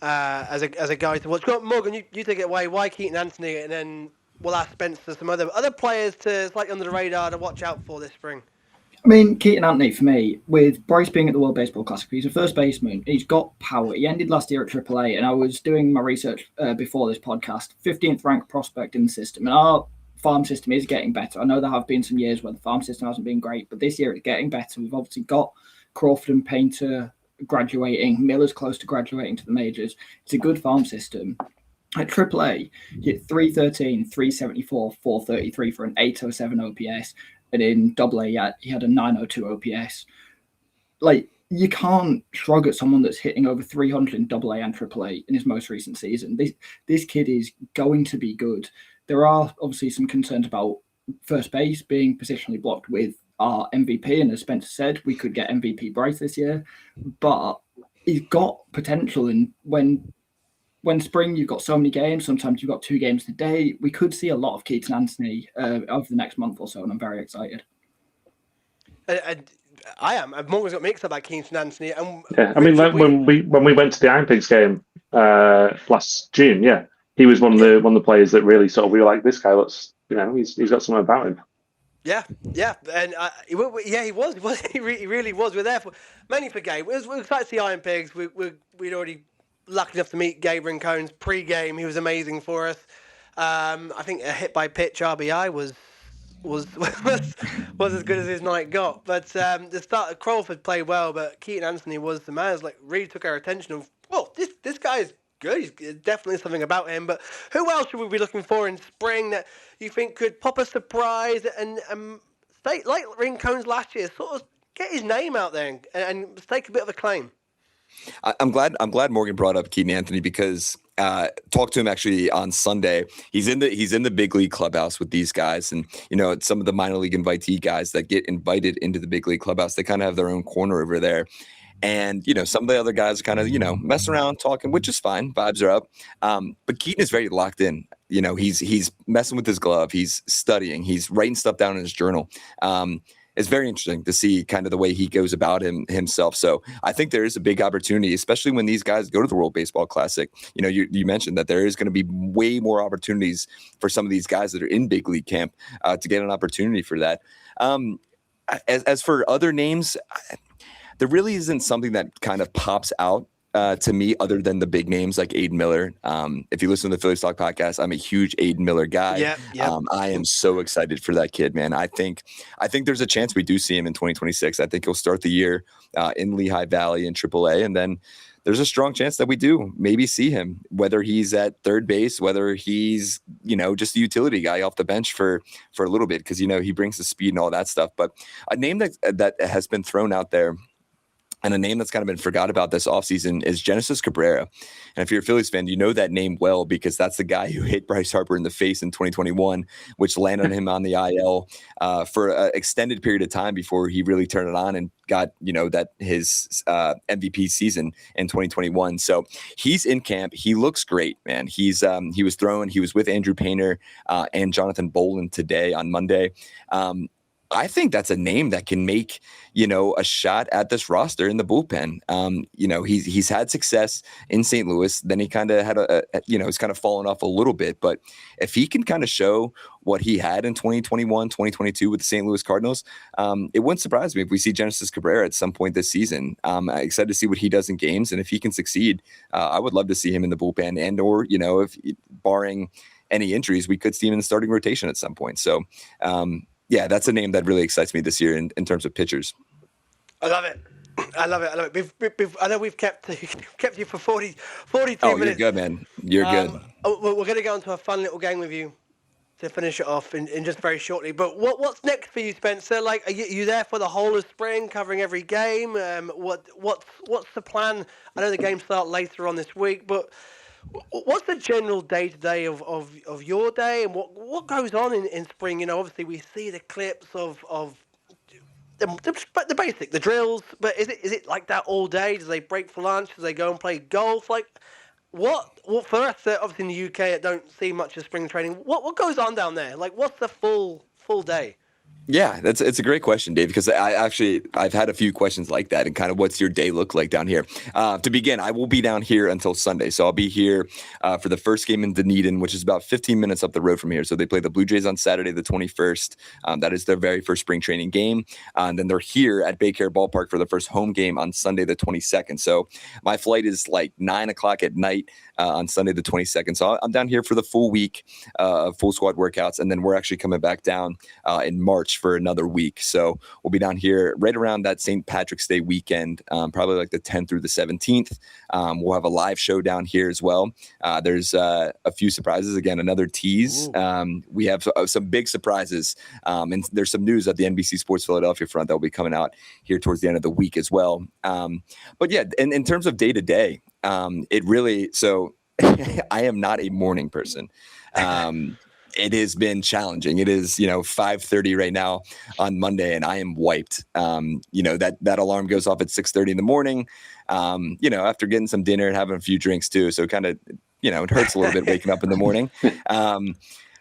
as a guy to watch. Go on, Morgan, you take it away. Why Keaton Anthony? And then we'll ask Spencer some other players to slightly under the radar to watch out for this spring. I mean, Keaton Anthony, for me, with Bryce being at the World Baseball Classic, he's a first baseman. He's got power. He ended last year at AAA, and I was doing my research before this podcast, 15th ranked prospect in the system. And our farm system is getting better. I know there have been some years where the farm system hasn't been great, but this year it's getting better. We've obviously got Crawford and Painter graduating. Miller's close to graduating to the majors. It's a good farm system. At AAA, he hit 313, 374, 433 for an 807 OPS. And in AA, he had a 902 OPS. Like, you can't shrug at someone that's hitting over 300 in AA and AAA in his most recent season. This kid is going to be good. There are obviously some concerns about first base being positionally blocked with our MVP. And as Spencer said, we could get MVP Bryce this year. But he's got potential. And when spring, you've got so many games, sometimes you've got 2 games a day. We could see a lot of Keaton Anthony over the next month or so, and I'm very excited. I am. I've always got mixed up about Keaton Anthony. I mean, when we went to the Iron Pigs game last June, he was one of the players that really sort of, we were like, this guy looks, he's got something about him. Yeah, and he was. He really was. We're there mainly for Gabe. We're excited to see Iron Pigs. We'd already lucky enough to meet Gabe Rincones pre-game. He was amazing for us. I think a hit by pitch RBI was as good as his night got. But the start of Crawford played well, but Keaton Anthony was the man. Like, really took our attention of, well, this guy's good. He's definitely something about him. But who else should we be looking for in spring that you think could pop a surprise and stay like Rincones last year, sort of get his name out there and take a bit of a claim? I'm glad Morgan brought up Keaton Anthony because talked to him actually on Sunday. He's in the big league clubhouse with these guys, and some of the minor league invitee guys that get invited into the big league clubhouse, they kind of have their own corner over there. And some of the other guys are kind of messing around, talking, which is fine. Vibes are up. But Keaton is very locked in. He's messing with his glove. He's studying. He's writing stuff down in his journal. It's very interesting to see kind of the way he goes about himself. So I think there is a big opportunity, especially when these guys go to the World Baseball Classic. You mentioned that there is going to be way more opportunities for some of these guys that are in big league camp to get an opportunity for that. As for other names, there really isn't something that kind of pops out to me other than the big names like Aiden Miller. If you listen to the Phillies Talk podcast, I'm a huge Aiden Miller guy. Yep. I am so excited for that kid, man. I think there's a chance we do see him in 2026. I think he'll start the year in Lehigh Valley in AAA, and then there's a strong chance that we do maybe see him, whether he's at third base, whether he's, just a utility guy off the bench for a little bit, because, he brings the speed and all that stuff. But a name that has been thrown out there, and a name that's kind of been forgot about this offseason, is Genesis Cabrera. And if you're a Phillies fan, you know that name well, because that's the guy who hit Bryce Harper in the face in 2021, which landed him on the IL for an extended period of time before he really turned it on and got, that his MVP season in 2021. So he's in camp. He looks great, man. He was throwing. He was with Andrew Painter and Jonathan Boland today on Monday. I think that's a name that can make, a shot at this roster in the bullpen. He's had success in St. Louis. Then he kind of had he's kind of fallen off a little bit. But if he can kind of show what he had in 2021, 2022 with the St. Louis Cardinals, it wouldn't surprise me if we see Genesis Cabrera at some point this season. I'm excited to see what he does in games. And if he can succeed, I would love to see him in the bullpen or, if barring any injuries, we could see him in the starting rotation at some point. So, yeah, that's a name that really excites me this year in terms of pitchers. I love it. I love it. I know we've kept you for 42 minutes. Oh, you're good, man. You're good. We're going to go into a fun little game with you to finish it off in just very shortly. But what's next for you, Spencer? Like, are you there for the whole of spring, covering every game? What's the plan? I know the games start later on this week, but what's the general day-to-day of your day, and what goes on in spring? Obviously we see the clips of the basic, the drills, but is it like that all day? Do they break for lunch? Do they go and play golf? Like, what for us, obviously in the UK, that don't see much of spring training, what goes on down there? Like, what's the full day? Yeah, it's a great question, Dave, because I've had a few questions like that, and kind of what's your day look like down here. To begin, I will be down here until Sunday. So I'll be here for the first game in Dunedin, which is about 15 minutes up the road from here. So they play the Blue Jays on Saturday, the 21st. That is their very first spring training game. And then they're here at Baycare Ballpark for the first home game on Sunday, the 22nd. So my flight is like 9:00 at night on Sunday, the 22nd. So I'm down here for the full week of full squad workouts. And then we're actually coming back down in March for another week. So we'll be down here right around that St. Patrick's Day weekend, probably like the 10th through the 17th. We'll have a live show down here as well. There's a few surprises. Again, another tease. We have some big surprises. And there's some news at the NBC Sports Philadelphia front that will be coming out here towards the end of the week as well. But yeah, in terms of day to day, it really, so I am not a morning person. It has been challenging. It is, 5:30 right now on Monday, and I am wiped. That alarm goes off at 6:30 in the morning, after getting some dinner and having a few drinks too. So kind of, it hurts a little bit waking up in the morning.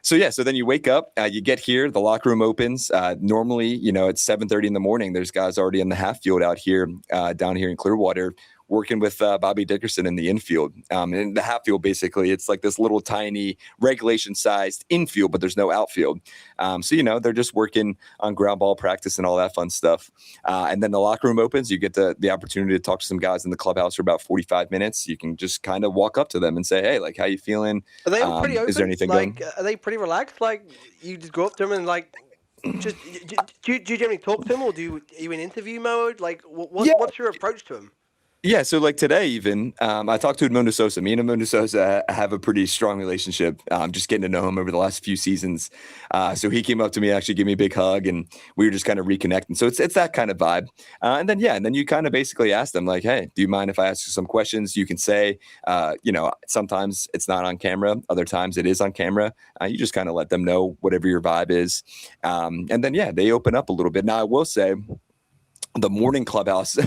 So then you wake up, you get here, the locker room opens. Normally, it's 7:30 in the morning. There's guys already in the half field out here, down here in Clearwater, working with Bobby Dickerson in the infield. And the half field, basically, it's like this little tiny regulation-sized infield, but there's no outfield. So they're just working on ground ball practice and all that fun stuff. And then the locker room opens. You get the opportunity to talk to some guys in the clubhouse for about 45 minutes. You can just kind of walk up to them and say, hey, like, how you feeling? Are they all pretty open? Is there anything going? Are they pretty relaxed? Like, you just go up to them and, like, just do you generally talk to them, or are you in interview mode? Like, what's your approach to them? Yeah, so like today even, I talked to Edmundo Sosa. Me and Edmundo Sosa have a pretty strong relationship, just getting to know him over the last few seasons. So he came up to me, actually gave me a big hug, and we were just kind of reconnecting. So it's that kind of vibe. And then you kind of basically ask them like, hey, do you mind if I ask you some questions? You can say, sometimes it's not on camera. Other times it is on camera. You just kind of let them know whatever your vibe is. And then, they open up a little bit. Now, I will say, the morning clubhouse,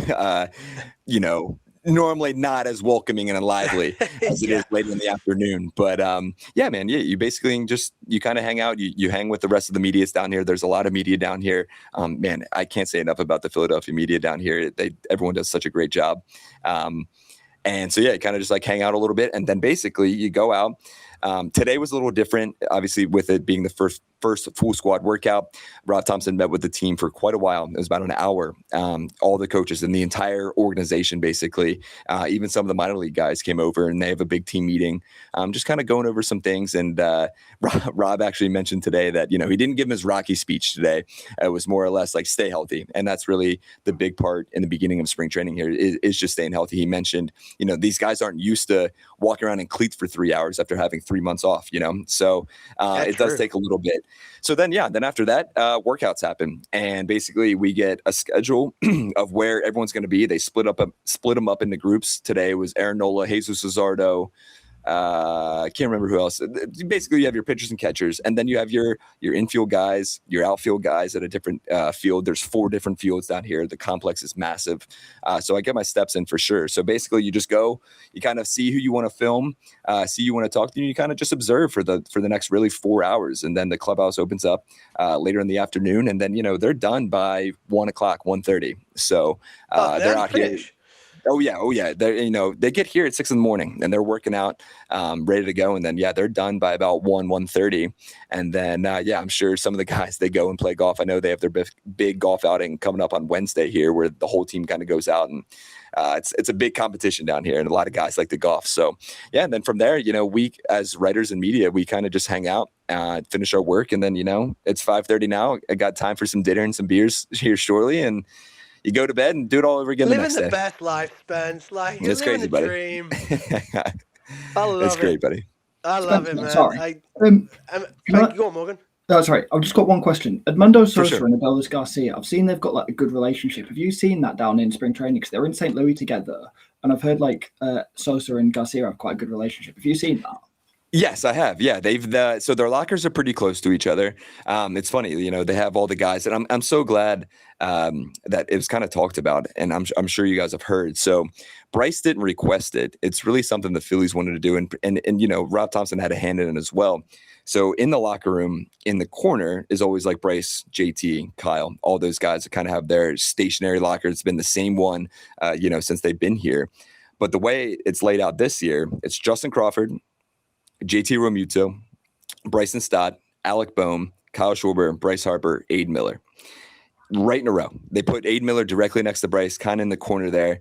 normally not as welcoming and lively as it is later in the afternoon. But man, you basically you kind of hang out. You hang with the rest of the media down here. There's a lot of media down here. Man, I can't say enough about the Philadelphia media down here. Everyone does such a great job. And so, you kind of just like hang out a little bit, and then basically you go out. Today was a little different, obviously, with it being the first full squad workout. Rob Thompson met with the team for quite a while. It was about an hour. All the coaches and the entire organization, basically, even some of the minor league guys came over, and they have a big team meeting, just kind of going over some things. And Rob actually mentioned today that, he didn't give him his Rocky speech today. It was more or less like stay healthy. And that's really the big part in the beginning of spring training here is just staying healthy. He mentioned, these guys aren't used to walking around in cleats for 3 hours after having 3 months off, so it does take a little bit. So then after that, workouts happen, and basically we get a schedule of where everyone's going to be. They split them up into groups. Today was Aaron Nola, Jesus Luzardo, I can't remember who else. Basically, you have your pitchers and catchers, and then you have your infield guys, your outfield guys at a different field. There's 4 different fields down here. The complex is massive, so I get my steps in for sure. So basically, you just go, you kind of see who you want to film, see who you want to talk to, and you kind of just observe for the next really 4 hours, and then the clubhouse opens up later in the afternoon, and then they're done by 1 o'clock, 1:30. So they're out here. Oh yeah. They get here at 6 a.m. and they're working out, ready to go. And then, they're done by about 1:30. And then, I'm sure some of the guys, they go and play golf. I know they have their big golf outing coming up on Wednesday here where the whole team kind of goes out, and it's a big competition down here. And a lot of guys like to golf. So and then from there, we as writers and media, we kind of just hang out, finish our work. And then, it's 5:30 now. I got time for some dinner and some beers here shortly. And you go to bed and do it all over again the next day. Living the best life, Spence. Like, you're it's living crazy, the buddy. dream. I love it. It's great, buddy. I love it, man. Sorry. Go on, Morgan. Oh, sorry. I've just got one question. Edmundo Sosa sure. and Adolis Garcia, I've seen they've got like a good relationship. Have you seen that down in spring training? Because they're in St. Louis together, and I've heard like Sosa and Garcia have quite a good relationship. Have you seen that? Yes, I have. Yeah, so their lockers are pretty close to each other. It's funny, they have all the guys, and I'm so glad that it was kind of talked about, and I'm sure you guys have heard. So Bryce didn't request it. It's really something the Phillies wanted to do, and Rob Thompson had a hand in it as well. So in the locker room, in the corner is always like Bryce, JT, Kyle, all those guys that kind of have their stationary locker. It's been the same one, since they've been here. But the way it's laid out this year, it's Justin Crawford, JT Realmuto, Bryson Stott, Alec Boehm, Kyle Schwarber, Bryce Harper, Aiden Miller. Right in a row. They put Aiden Miller directly next to Bryce, kind of in the corner there.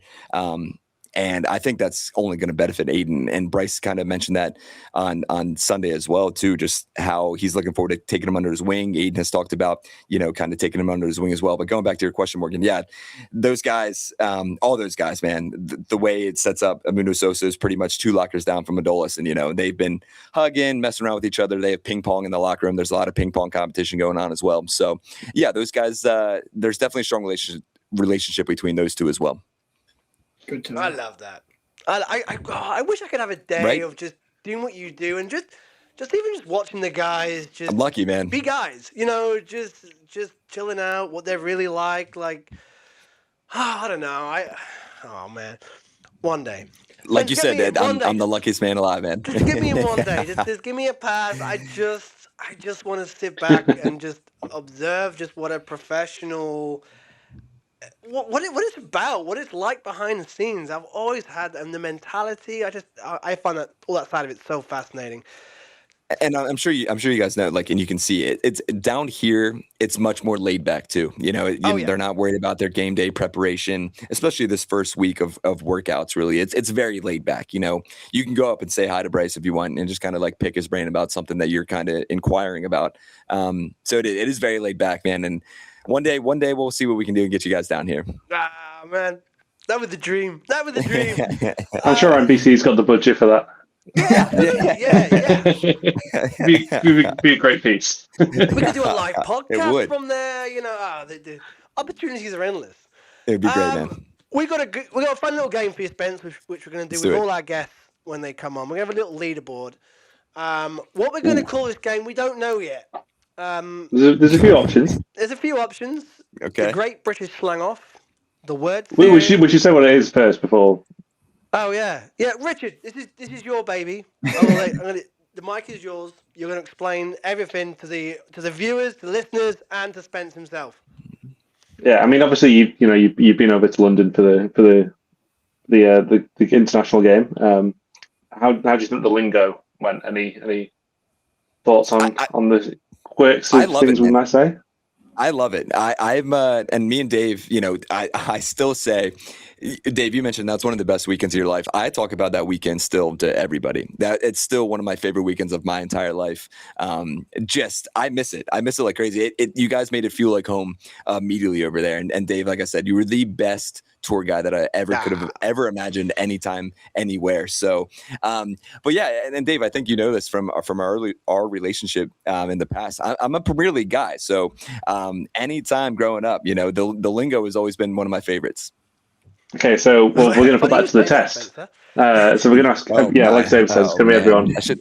And I think that's only going to benefit Aiden. And Bryce kind of mentioned that on Sunday as well, too, just how he's looking forward to taking him under his wing. Aiden has talked about, kind of taking him under his wing as well. But going back to your question, Morgan, those guys, all those guys, man, the way it sets up, Edmundo Sosa is pretty much 2 lockers down from Adolis. And, they've been hugging, messing around with each other. They have ping pong in the locker room. There's a lot of ping pong competition going on as well. So, those guys, there's definitely a strong relationship between those two as well. Good to know. I love that. I wish I could have a day of just doing what you do and just watching the guys. Just I'm lucky, man. Be guys, just chilling out. What they're really like. I don't know. Oh man, one day. Like you said, I'm the luckiest man alive, man. Just give me one day. Just give me a pass. I just want to sit back and just observe just what a professional. What it's about, what it's like behind the scenes. I've always had, and the mentality. I find that all that side of it so fascinating. And I'm sure you guys know, and you can see it. It's down here. It's much more laid back too. They're not worried about their game day preparation, especially this first week of workouts. Really, it's very laid back. You can go up and say hi to Bryce if you want, and just kind of pick his brain about something that you're kind of inquiring about. So it is very laid back, man. And one day we'll see what we can do and get you guys down here. Ah, man, that was the dream. I'm sure NBC's got the budget for that. Yeah. Be a great piece. We could do a live podcast from there. The opportunities are endless. It'd be great, man. We got a fun little game for you, Spence, which we're going to do with all our guests when they come on. We're going to have a little leaderboard. What we're going to call this game, we don't know yet. There's a few options. There's a few options. Okay. The Great British Slang Off. The word. We should say what it is first before. Oh yeah. Richard, this is your baby. The mic is yours. You're going to explain everything to the viewers, the listeners, and to Spence himself. Yeah, I mean, obviously you've been over to London for the international game. How do you think the lingo went? Any thoughts on the quirks of things we might say? I love it. I'm and me and Dave, I still say, Dave, you mentioned that's one of the best weekends of your life. I talk about that weekend still to everybody. That it's still one of my favorite weekends of my entire life. I miss it. I miss it like crazy. You guys made it feel like home immediately over there. And Dave, like I said, you were the best tour guide that I could have ever imagined anytime, anywhere. So, but yeah, and Dave, I think you know this from our relationship in the past. I'm a Premier League guy, so anytime growing up, the lingo has always been one of my favorites. Okay, so we're going to put that to the test. So we're going to ask, like Dave says, it's going to be everyone. Just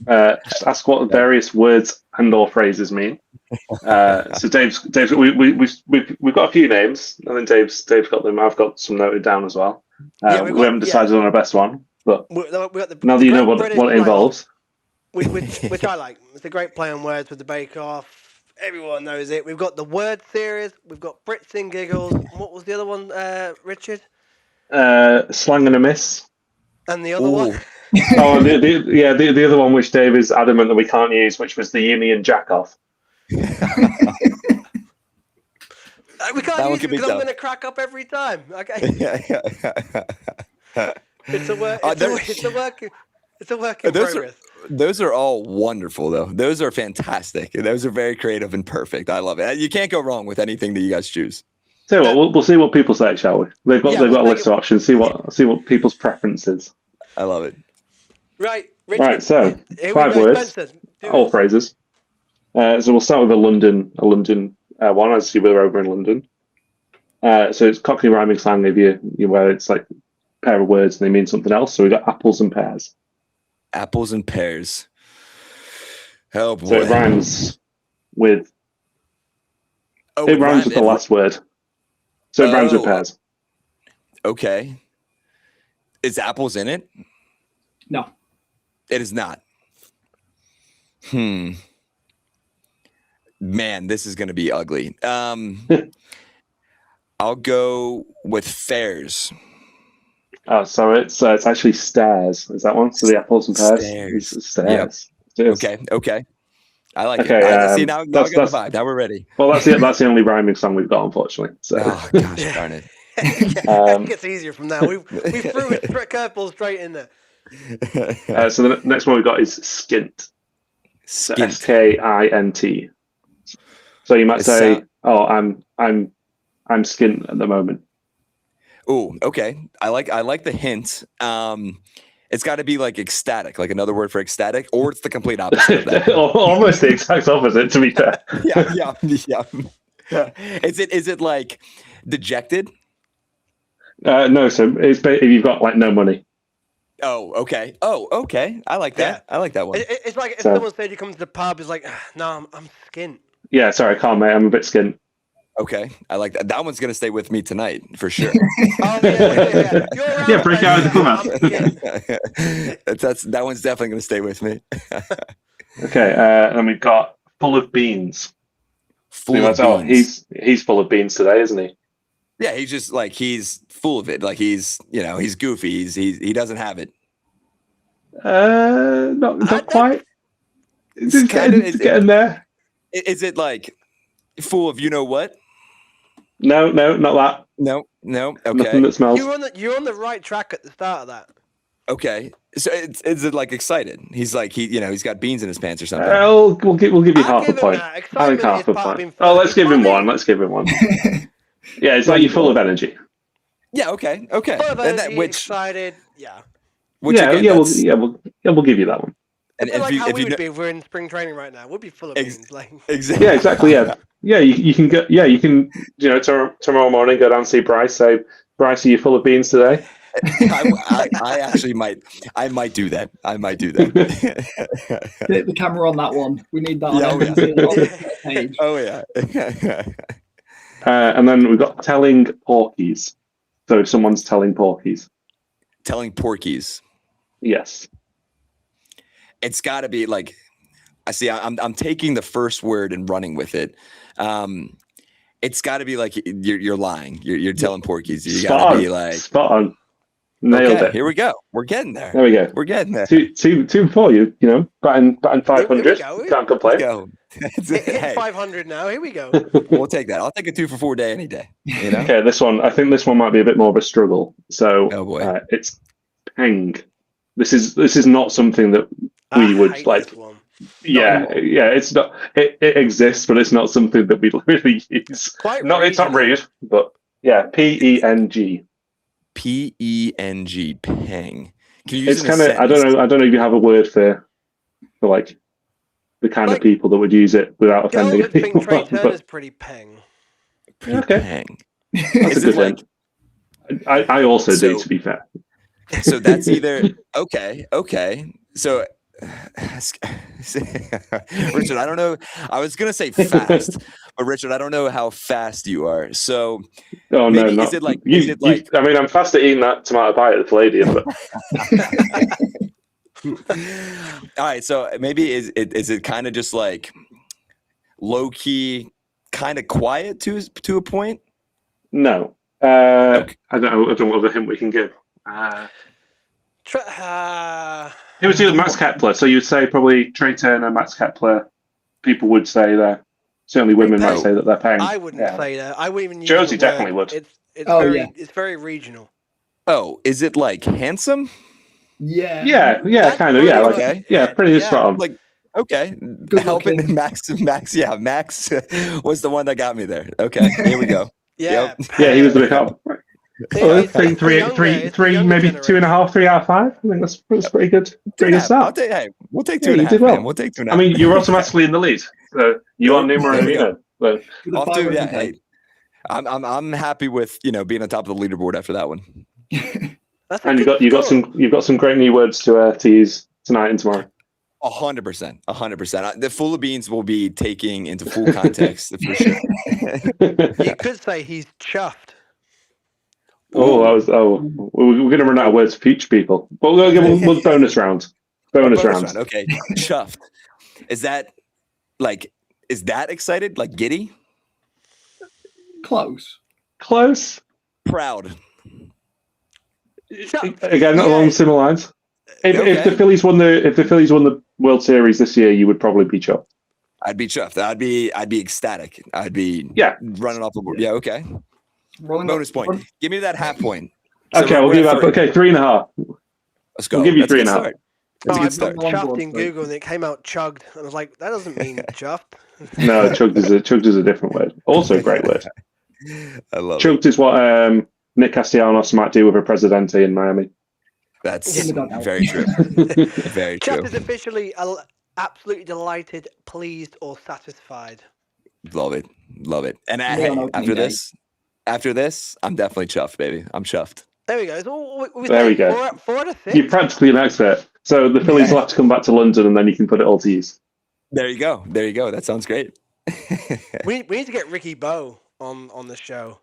ask what various words and/or phrases mean. So Dave's we've got a few names, and then Dave's got them. I've got some noted down as well. We haven't decided on our best one, but now that you know what it involves, which I like. It's a great play on words with the Bake Off. Everyone knows it. We've got the word series. We've got Brits and Giggles. What was the other one, Richard? Slang and a miss. And the other one? Oh, the other one, which Dave is adamant that we can't use, which was the Union Jack Off. We can't use it because I'm going to crack up every time. Okay. It's a work. It's a work in progress. Those are all wonderful, though. Those are fantastic. Those are very creative and perfect. I love it. You can't go wrong with anything that you guys choose. So we'll see what people say, shall we? They've got a list of options. See what people's preference is. I love it. Right, Richard. Right. So 5 words, all phrases. So we'll start with a London one. As you were over in London. So it's Cockney rhyming slang. Where it's like a pair of words and they mean something else. So we got apples and pears. Apples and pears. Oh boy. So it rhymes with. It rhymes with the last word. So it rhymes with pears. Okay. Is apples in it? No. It is not. Man, this is going to be ugly. I'll go with fairs. Oh, so it's actually stairs. Is that one? So the apples and pears. Stairs. Yep. Okay. I like it. See, now I got the vibe. Now we're ready. Well, that's the only rhyming song we've got, unfortunately. So. Oh gosh, darn it. It gets easier from now. We threw a curveball straight in there. So the next one we've got is skint. Skint. SKINT. So you might say, I'm skint at the moment. Oh, okay. I like the hint. It's got to be like ecstatic, like another word for ecstatic, or it's the complete opposite of that. Almost the exact opposite, to be fair. Yeah. Is it like dejected? No. So it's if you've got like no money. Oh, okay. I like that. Yeah. I like that one. It's like if someone said you come to the pub, it's like, no, I'm skint. Yeah, sorry, I can't, mate. I'm a bit skint. Okay, I like that. That one's gonna stay with me tonight for sure. Yeah, break out of the clubhouse. That one's definitely gonna stay with me. Okay, and we've got full of beans. He's full of beans today, isn't he? Yeah, he's just like he's full of it. Like he's goofy. He doesn't have it. Not quite. It's getting there. Is it like full of you know what? No, not that. No. Okay. Nothing that smells. You're on the right track at the start of that. Okay. So is it like excited? He's like he's got beans in his pants or something. We'll give you half a point. I think half a point. Oh, let's give him one. Yeah, it's like you're full of energy. Yeah. Okay. Full of energy, excited. Yeah. We'll give you that one. And how we would be if we're in spring training right now. We'd be full of beans. Exactly. Yeah, exactly. Yeah. You can go. Yeah, you can. Tomorrow morning go down and see Bryce. Say, Bryce, are you full of beans today? I actually might. I might do that. Hit the camera on that one. We need that. Oh yeah. And then we've got telling porkies. So if someone's telling porkies. Telling porkies. Yes. It's got to be like, I see. I'm taking the first word and running with it. It's got to be like you're lying. You're telling porkies. You got to be like spot on. Nailed it. Here we go. We're getting there. There we go. We're getting there. Two before you. Batting 500. Can't complain. Hit 500 now. Here we go. We'll take that. I'll take a 2 for 4 day any day. Okay, this one. I think this one might be a bit more of a struggle. So, oh boy, it's peng. This is not something that we would like. Yeah. It's not. It exists, but it's not something that we really use. It's not rude, but yeah. PENG. PENG. Peng. Can you use it's kind of. I don't know if you have a word for like the kind of people that would use it without offending anyone. Trey Turner's pretty peng. Peng. That's a good one. I also do, So- to be fair. So that's either okay. So Richard, I don't know. I was gonna say fast, but Richard, I don't know how fast you are. So Oh maybe no, not is it like I mean, I'm fast at eating that tomato pie at the Palladium, but all right, so maybe is it kind of just like low key, kind of quiet to a point? no. Okay. I don't know what other hint we can give. It was either Max Kepler, so you'd say probably Trey Turner, Max Kepler. People would say that. Certainly, women might say that they're paying. I wouldn't say that. I wouldn't even use Josie the word. definitely would. It's very regional. Oh, is it like handsome? Yeah. Yeah, kind of. Yeah, like okay. pretty spot on. Like okay, Good helping looking. Max. Yeah, Max was the one that got me there. Okay, here we go. Yeah. Yeah, he was the big help. It's Three, maybe 2.5, 3 out of 5. I think that's pretty good. Pretty good start. We'll take Yeah, 2.5. you did well. Man. We'll take 2.5. I mean, you're automatically in the lead. So you are numero uno. So. Hey, I'm happy with being on top of the leaderboard after that one. And you've got some great new words to use tonight and tomorrow. 100%. The full of beans will be taking into full context for sure. You could say he's chuffed. We're going to run out of words for future people. But we'll bonus round. Bonus round. Okay, chuffed. Is that excited? Like giddy? Close. Proud. Again, along similar lines. If the Phillies won the World Series this year, you would probably be chuffed. I'd be chuffed. I'd be ecstatic. I'd be running off the board. Yeah, okay. Bonus point. Give me that half point. Okay, we'll give that. Okay, 3.5. Let's go. We'll give you That's a good 3.5. start. That's a good start. Chuffed in Google and it came out chugged. And I was like, that doesn't mean chuffed. No, chugged is a different word. Also a great word. I love chugged is what Nick Castellanos might do with a Presidente in Miami. That's very true. Very true. Chuffed is officially absolutely delighted, pleased, or satisfied. Love it. And after this, I'm definitely chuffed, baby. I'm chuffed. There we go. So there we go. 4 out of 6. You're practically an expert. So the Phillies will have to come back to London and then you can put it all to use. There you go. That sounds great. we need to get Ricky Bowe on the show.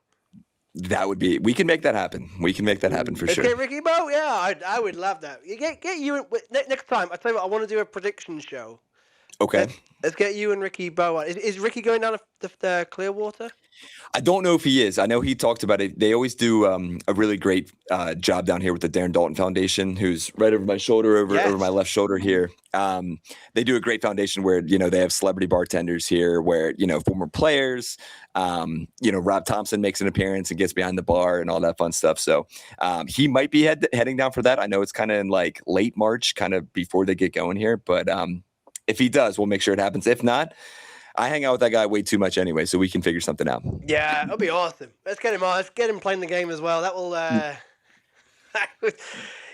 We can make that happen. We can make that happen for sure. Okay, Ricky Bowe? Yeah, I would love that. You get you next time. I tell you what, I want to do a prediction show. Okay. Let's get you and Ricky Bowe on. Is Ricky going down the Clearwater? I don't know if he is. I know he talked about it. They always do a really great job down here with the Darren Dalton Foundation, who's right over my shoulder, over my left shoulder here. They do a great foundation where, they have celebrity bartenders here where, former players, Rob Thompson makes an appearance and gets behind the bar and all that fun stuff. So he might be heading down for that. I know it's kind of in like late March, kind of before they get going here. But if he does, we'll make sure it happens. If not, I hang out with that guy way too much anyway, so we can figure something out. Yeah, it'll be awesome. Let's get him on. Let's get him playing the game as well. That will,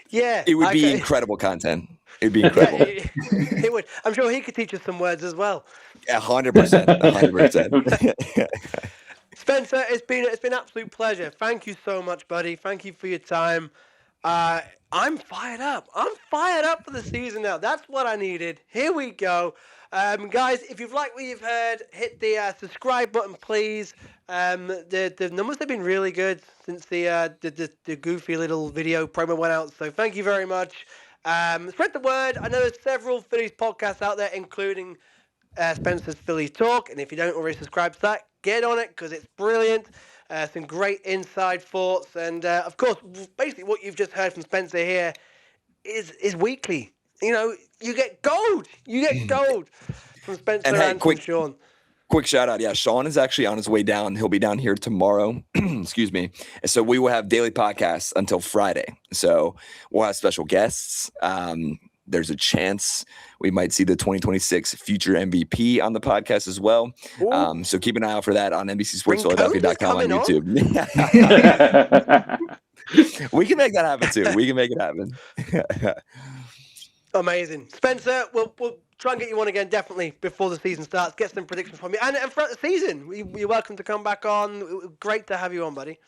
yeah. It would be incredible content. It'd be incredible. It would. I'm sure he could teach us some words as well. 100%. 100%. Spencer, it's been an absolute pleasure. Thank you so much, buddy. Thank you for your time. I'm fired up. I'm fired up for the season now. That's what I needed. Here we go. Guys, if you've liked what you've heard, hit the subscribe button, please. The numbers have been really good since the goofy little video promo went out. So thank you very much. Spread the word. I know there's several Phillies podcasts out there, including Spencer's Phillies Talk. And if you don't already subscribe to that, get on it because it's brilliant. Some great inside thoughts. And, of course, basically what you've just heard from Spencer here is weekly. You get gold. You get gold from Spencer and from Sean. Quick shout out. Yeah, Sean is actually on his way down. He'll be down here tomorrow. Excuse me. So we will have daily podcasts until Friday. So we'll have special guests. There's a chance we might see the 2026 future MVP on the podcast as well. So keep an eye out for that on NBCSportsPhiladelphia.com on YouTube. We can make that happen too. We can make it happen. Amazing. Spencer, we'll try and get you on again, definitely, before the season starts. Get some predictions from you. And throughout the season, you're welcome to come back on. Great to have you on, buddy.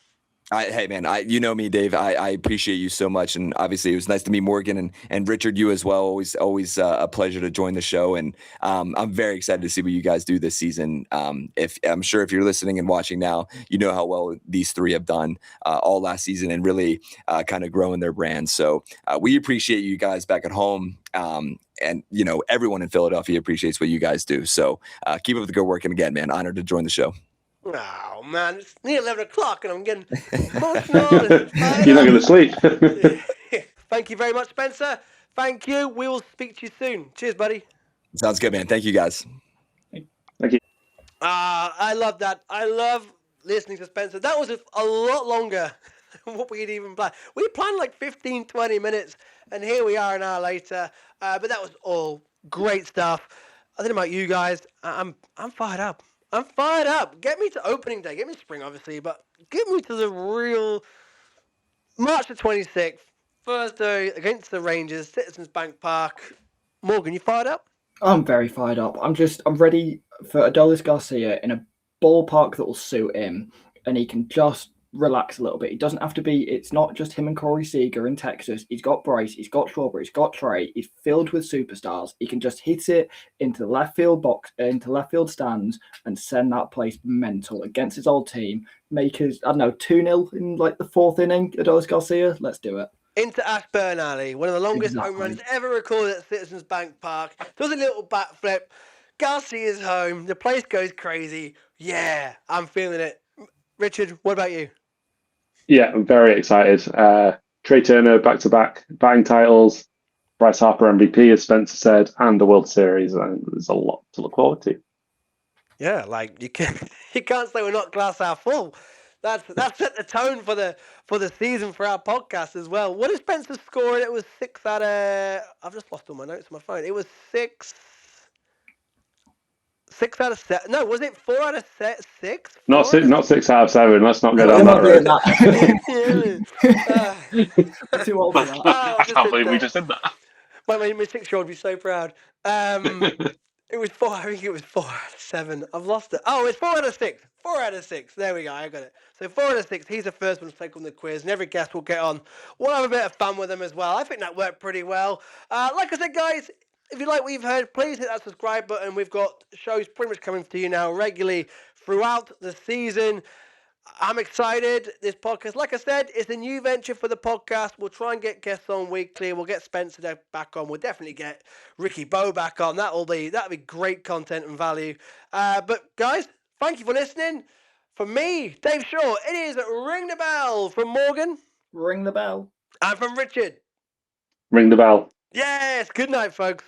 Hey man, you know me, Dave. I appreciate you so much, and obviously it was nice to meet Morgan and Richard, you as well. Always a pleasure to join the show, and I'm very excited to see what you guys do this season. If I'm sure if you're listening and watching now, you know how well these three have done all last season and really kind of growing their brand. So we appreciate you guys back at home. And you know everyone in Philadelphia appreciates what you guys do. So keep up the good work, and again, man, honored to join the show. Oh man, it's near 11 o'clock and I'm getting emotional. You're not going to sleep. Thank you very much, Spencer. Thank you. We will speak to you soon. Cheers, buddy. Sounds good, man. Thank you, guys. Thank you. I love that. I love listening to Spencer. That was a lot longer than what we'd even planned. We planned like 15, 20 minutes, and here we are an hour later. But that was all great stuff. I don't know about you guys. I'm fired up. I'm fired up. Get me to opening day. Get me to spring, obviously, but get me to the real March the 26th, Thursday against the Rangers, Citizens Bank Park. Morgan, you fired up? I'm very fired up. I'm ready for Adolis Garcia in a ballpark that will suit him, and he can just relax a little bit. He doesn't have to be. It's not just him and Corey Seager in Texas. He's got Bryce. He's got Schwarber. He's got Trey. He's filled with superstars. He can just hit it into the left field box, into left field stands, and send that place mental against his old team. Make his 2-0 in like the fourth inning. Adolis Garcia. Let's do it. Into Ashburn Alley, one of the longest home runs ever recorded at Citizens Bank Park. Does a little bat flip. Garcia's home. The place goes crazy. Yeah, I'm feeling it. Richard, what about you? Yeah, I'm very excited. Trey Turner back-to-back batting titles, Bryce Harper MVP, as Spencer said, and the World Series. And there's a lot to look forward to. Yeah, like you can't say we're not glass half full. That's set the tone for the season for our podcast as well. What did Spencer score? It was 6 out of. I've just lost all my notes on my phone. It was 6 out of 7. No, was it 4 out of 6? Not 6 out of 7. Let's not go down that road. Too old for that. I can't believe we just did that. My 6-year-old would be so proud. It was 4. I think it was 4 out of 7. I've lost it. Oh, it's 4 out of 6. 4 out of 6. There we go. I got it. So 4 out of 6. He's the first one to take on the quiz, and every guest will get on. We'll have a bit of fun with him as well. I think that worked pretty well. Like I said, guys, if you like what you've heard, please hit that subscribe button. We've got shows pretty much coming to you now regularly throughout the season. I'm excited. This podcast, like I said, is a new venture for the podcast. We'll try and get guests on weekly. We'll get Spencer back on. We'll definitely get Ricky Bowe back on. That'll be great content and value. But guys, thank you for listening. From me, Dave Shaw, it is Ring the Bell. From Morgan, Ring the bell. and from Richard, Ring the bell. yes. Good night, folks.